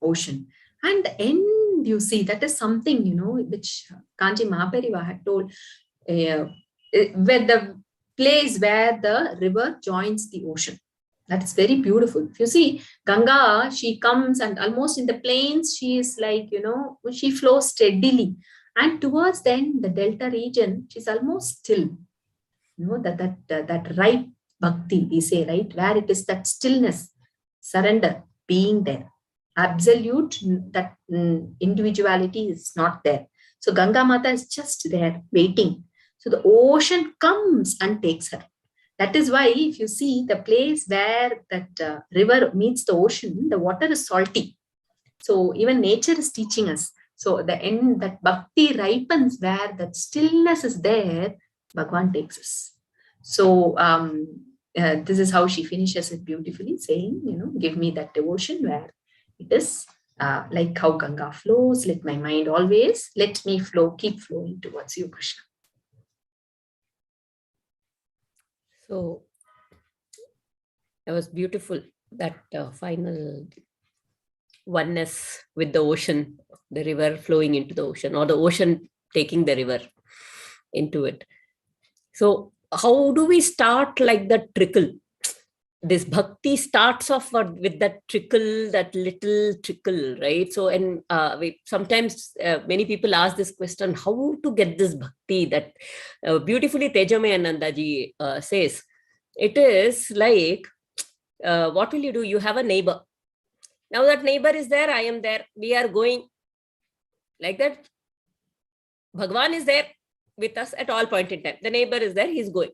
ocean. And the end, you see, that is something, which Kanji Mahapariva had told, where the place where the river joins the ocean. That is very beautiful. If you see, Ganga, she comes and almost in the plains, she is like, she flows steadily. And towards then, the delta region, she's almost still. That right bhakti, we say, right? Where it is that stillness, surrender, being there. Absolute, that individuality is not there. So Ganga Mata is just there, waiting. So the ocean comes and takes her. That is why, if you see the place where that river meets the ocean, the water is salty. So even nature is teaching us. So the end, that bhakti ripens where that stillness is there, Bhagawan takes us. So this is how she finishes it beautifully, saying, give me that devotion where it is like how Ganga flows. Let my mind always, let me flow, keep flowing towards you, Krishna. So that was beautiful, that final oneness with the ocean, the river flowing into the ocean, or the ocean taking the river into it. So how do we start like the trickle? This bhakti starts off with that trickle, that little trickle, right? So, and sometimes many people ask this question, how to get this bhakti? That beautifully Tejamayananda ji says, it is like, what will you do? You have a neighbor. Now that neighbor is there, I am there, we are going like that. Bhagawan is there with us at all point in time. The neighbor is there, he's going.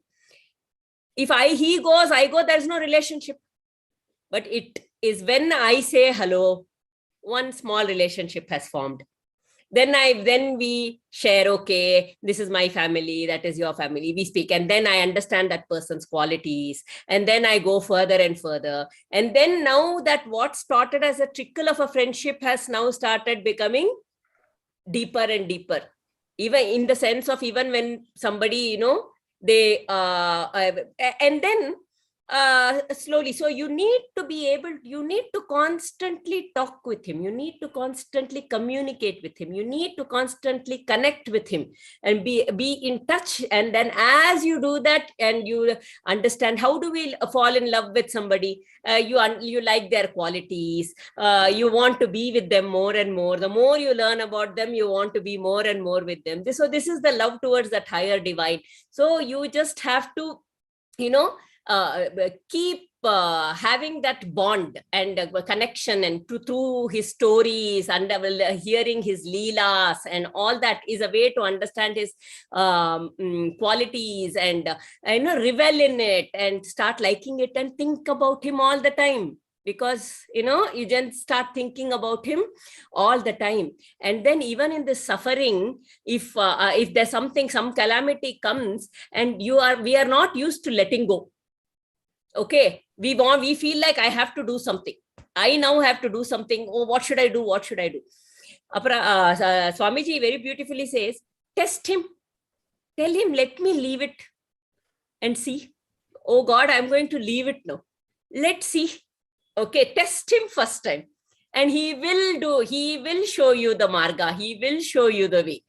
If he goes, I go, there's no relationship. But it is when I say hello, one small relationship has formed. Then we share, okay, this is my family, that is your family, we speak, and then I understand that person's qualities, and then I go further and further, and then now that what started as a trickle of a friendship has now started becoming deeper and deeper, even in the sense of, even when somebody, they and then slowly. So you need to constantly talk with him, you need to constantly communicate with him, you need to constantly connect with him and be in touch. And then as you do that and you understand, how do we fall in love with somebody? You like their qualities, you want to be with them more and more. The more you learn about them, you want to be more and more with them. So this is the love towards that higher divine. So you just have to, keep having that bond and connection, and through his stories and hearing his leelas and all that is a way to understand his qualities, and revel in it and start liking it and think about him all the time. Because you just start thinking about him all the time. And then even in this suffering, if there's some calamity comes, and we are not used to letting go. Okay, we feel like I have to do something. I now have to do something. Oh, what should I do? What should I do? Swamiji very beautifully says, test him. Tell him, let me leave it and see. Oh God, I'm going to leave it now. Let's see. Okay, test him first time. And he will show you the marga. He will show you the way.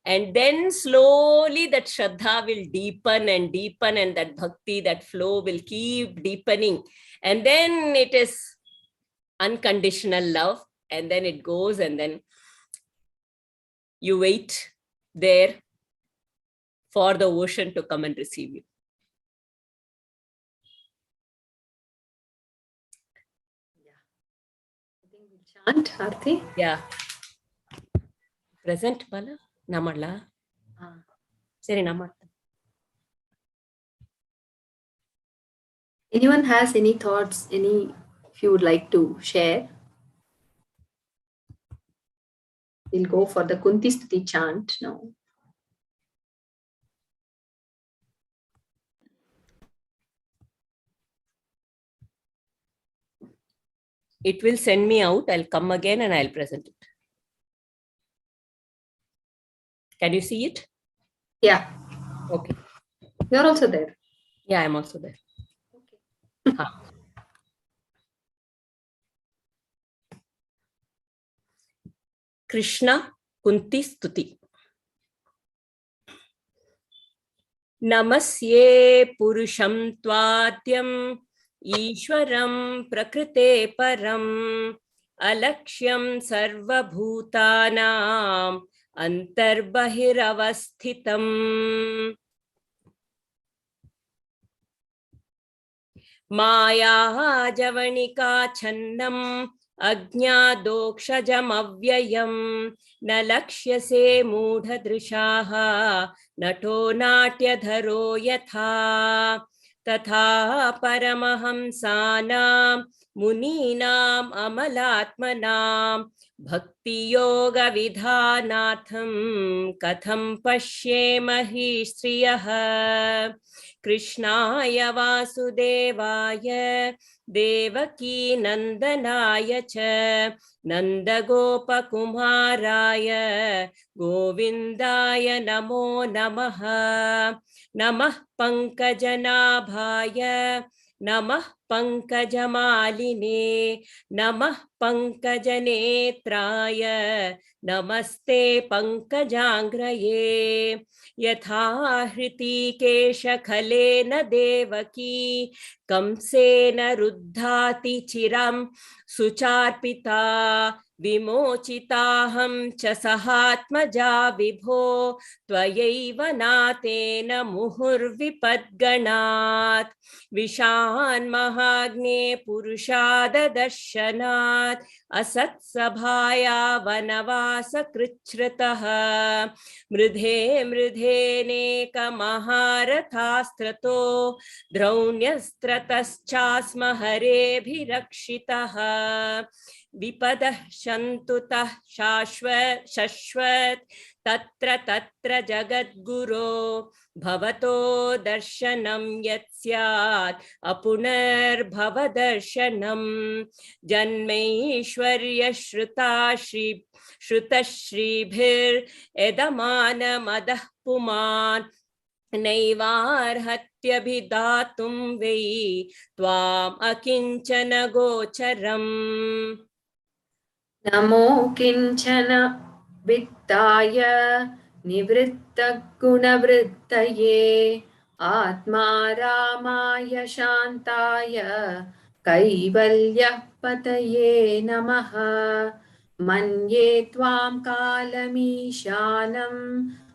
And then slowly that shradha will deepen and deepen, and that bhakti, that flow will keep deepening. And then it is unconditional love. And then it goes, and then you wait there for the ocean to come and receive you. I think we'll chant, Aarti. Yeah. Present, Bala? Namala? Seri, Namala. Anyone has any thoughts, if you would like to share? We'll go for the Kunti Stuti chant now. It will send me out. I'll come again and I'll present it. Can you see it? Yeah. Okay. You're also there. Yeah, I'm also there. Okay. Krishna Kunti Stuti. Namasye Purusham Tvatyam Ishwaram Prakrite Param Alakshyam Sarva Bhutanam Antarbahiravasthitam Maya Javanika Channam Ajnadokshajamavyayam Nalakshyase Mudhadrishaha Nato Natyadharo Yatha Tatha Paramahamsanam Muninam Amalatmanam Bhakti Yoga Vidhanatham Katham Pashyemahi Striyaha Krishnaya Vasudevaya Devaki Nandanaya cha Nandagopakumaraya Govindaya Namo Namaha Namah Pankajanabhaya Namah Pankajamaline Namah Pankajanetraya Namaste Pankajangraye Yatha Hritikesha Khalena Devaki Kamsena Ruddhati Chiram Sucharpita Vimochitaham cha sahatmaja vibho Tvayaiva natena muhurvipadganat Vishan Mahagne Purushada Darshanat Asat Sabhaya Vanavasa Krichrataha Mridhe Mridhe Neka Maharathastrato Draunyastrataschasma Harebhirakshitaha Vipadah Shantutah Shashwat Tatra Jagadguru Bhavato Darshanam Yatsyat Apunar Bhavadarshanam Janmaishwarya Shrutashri Edamana Madah Puman Naivarhatyabhidatum vei Tvam Akinchana Gocharam Namo Kinchana Vittaya Nivritta Gunavrittaye Atma Ramaya Shantaya Kaivalya Pataye Namaha Manye Tvam Kalamishanam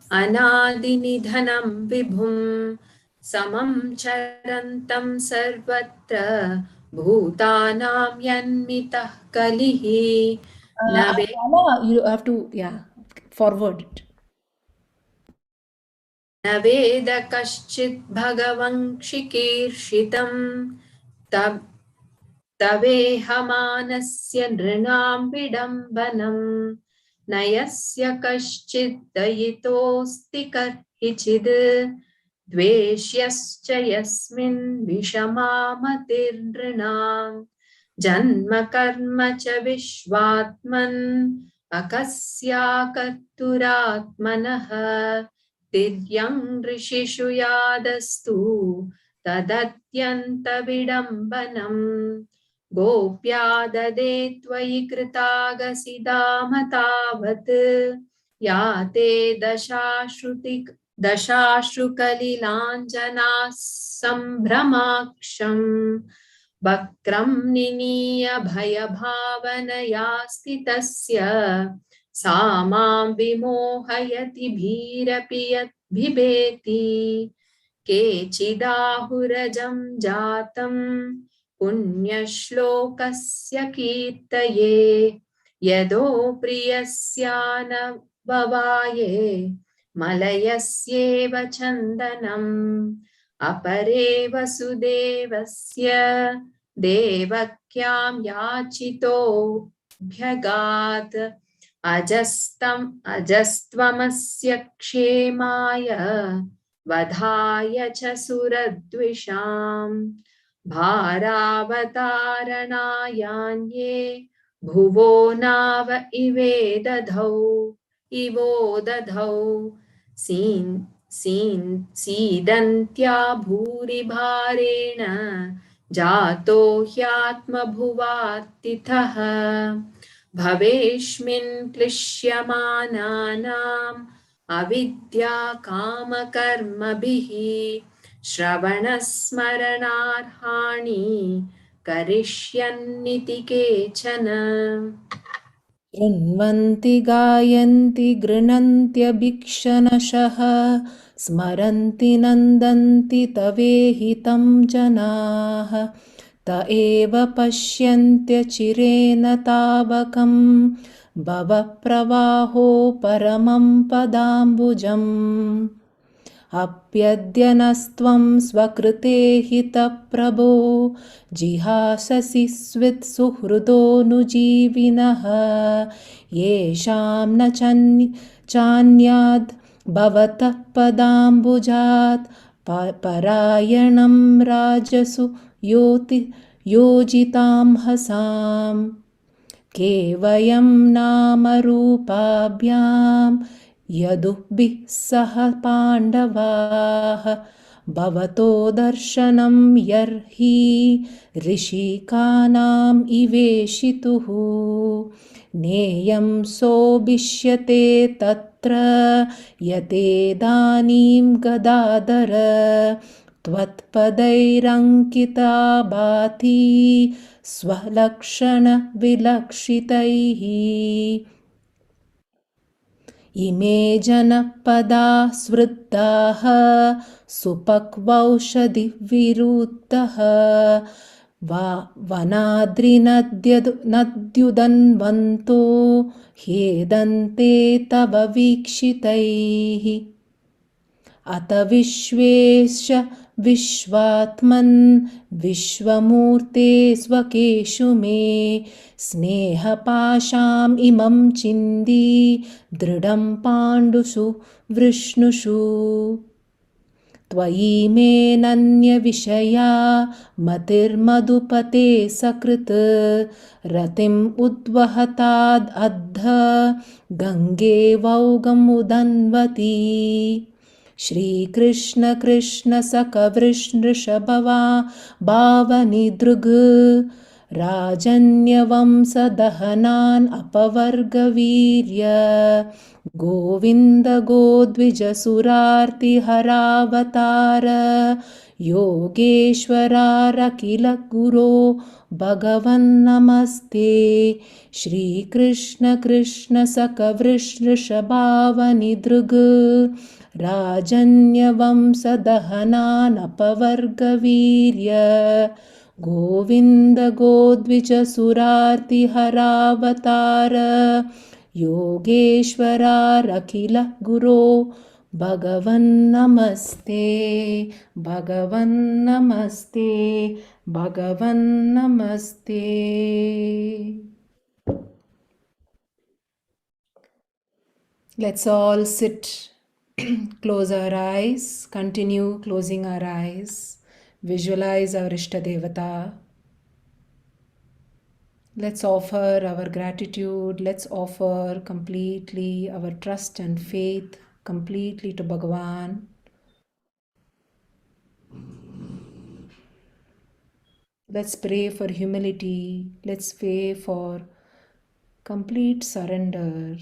Anadinidhanam Vibhum Samam Charantam Sarvatra Bhutanam Yanmitah Kalihi Nave Anna, you have to, forward it. Naveda Kaschit Bhagavan Shikirshitam Tavehamanasya Nrinam Vidambanam Nayasya Kaschit Dayitosti Karhichid Dveshyascha Yasmin Vishamamatir Nrinam Janma Karma Cha Vishvatman Akasya Katturatmanaha Divyang Rishishu Yadastu Tadatyanta Vidambanam Gopyadade Tvayi Kritagasiddhamatavat Yate Dashashukalilanjana Sambhramaksham Bakram Niniya Bhayabhavanaya Stitasya Samam Vimohayati Bhirapiyat Bhibeti Kechidahurajam Jatam Punyashlokasya Kirtaye Yado Priyasyana Bhavaye Malayasyeva Chandanam अपरे वसुदेवस्य देवक्यां याचितोऽभ्यगात् अजस्त्वमस्य क्षेमाय वधाय च सुरद्विषाम् भारावतारणायान्ये भुवो नाव इवोदधौ सीदन्त्या भूरिभारेण जातो ह्यात्मभुवात्तिथः भवेष्मिन् क्लिश्यमानानाम् अविद्या कामकर्मभिः श्रवणस्मरणार्हाणि करिष्यन्निति केचन। शृण्वन्ति गायन्ति गृह्णन्त्यभीक्ष्णशः स्मरन्ति नन्दन्ति तवेहितं जनाः त एव पश्यन्त्यचिरेण तावकं भवप्रवाहो परमं पदाम्बुजम् अप्यद्यनस्त्वं स्वकृते हितप्रभो जिहाससि सुहृदोऽनुजीविनः येषां न चान्याद् भवतः पदाम्बुजात् परायणं राजसु योजितां हसाम् केवयं नामरूपाभ्यां यदुभिः सह पाण्डवाः भवतो दर्शनं यर्हि ऋषिकानाम् इवेशितुः नेयं सोऽभिष्यते तत्र यतेदानीं गदाधर त्वत्पदैरङ्किता भाति स्वलक्षणविलक्षितैः इमे जनपदा स्वृद्धाः सुपक्वौषधिविरुद्धः वनाद्रिनद्युदन्वन्तो ह्येदन्ते तव वीक्षितैः अत विश्वेश विश्वात्मन् विश्वमूर्ते स्वकेषु मे स्नेहपाशाम् इमं चिन्दी दृढं पाण्डुषु वृष्णुषु त्वयि मेऽनन्यविषया मतिर्मधुपते सकृत् रतिम् उद्वहताद् अद्ध गङ्गेवौगमुदन्वती श्रीकृष्ण कृष्ण सकवृषभवा भावनिदृग् राजन्यवंसदहनान् अपवर्गवीर्य गोविन्द गोद्विजसुरार्तिहरावतार योगेश्वरारखिल गुरो भगवन् नमस्ते श्रीकृष्ण कृष्ण सकवृषभवानिदृग् राजन्यवंसदहनानपवर्गवीर्य गोविन्द गोद्विजसुरार्तिहरावतार योगेश्वरारखिल गुरो भगवन् नमस्ते भगवन् नमस्ते भगवन् नमस्ते. Let's all sit, close our eyes, continue closing our eyes, visualize our Ishtadevata. Let's offer our gratitude, let's offer completely our trust and faith completely to Bhagawan. Let's pray for humility, let's pray for complete surrender.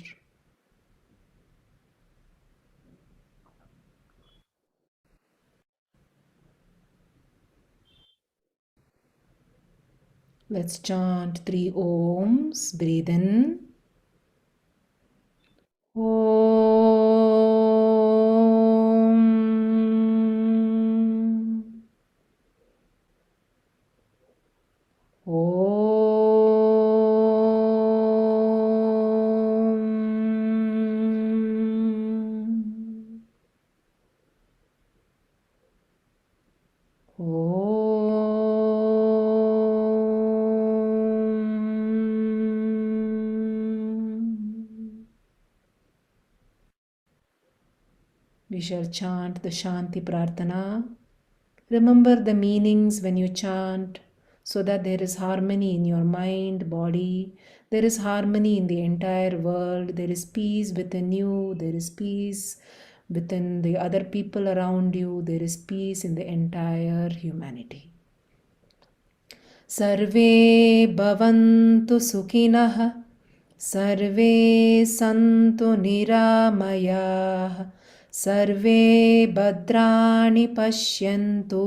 Let's chant 3 Oms. Breathe in. Om. Om. We shall chant the Shanti Prarthana. Remember the meanings when you chant so that there is harmony in your mind, body. There is harmony in the entire world. There is peace within you. There is peace within the other people around you. There is peace in the entire humanity. Sarve bhavantu sukhinah. Sarve santu niramayah. Sarve bhadrani pashyantu.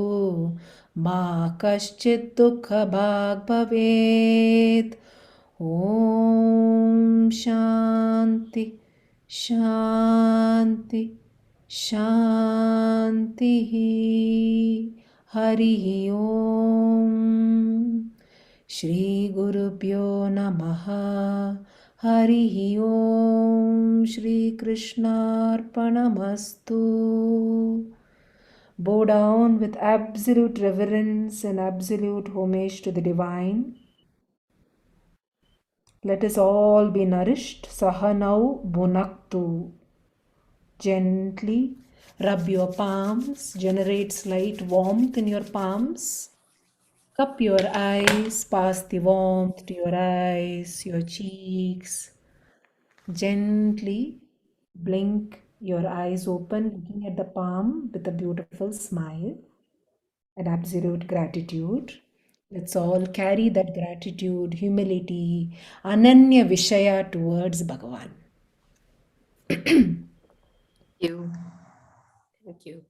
Ma kaschid dukha bhag bhavet. Om Shanti Shanti Shanti. Hari Om. Shri Guru Pyo Namaha. Hari Om. Shri Krishna Arpanamastu. Bow down with absolute reverence and absolute homage to the divine. Let us all be nourished. Sahanau Bhunaktu. Gently rub your palms, generate slight warmth in your palms. Cup your eyes, pass the warmth to your eyes, your cheeks. Gently blink your eyes open, looking at the palm with a beautiful smile and absolute gratitude. Let's all carry that gratitude, humility, ananya visaya towards Bhagawan. You. Thank you.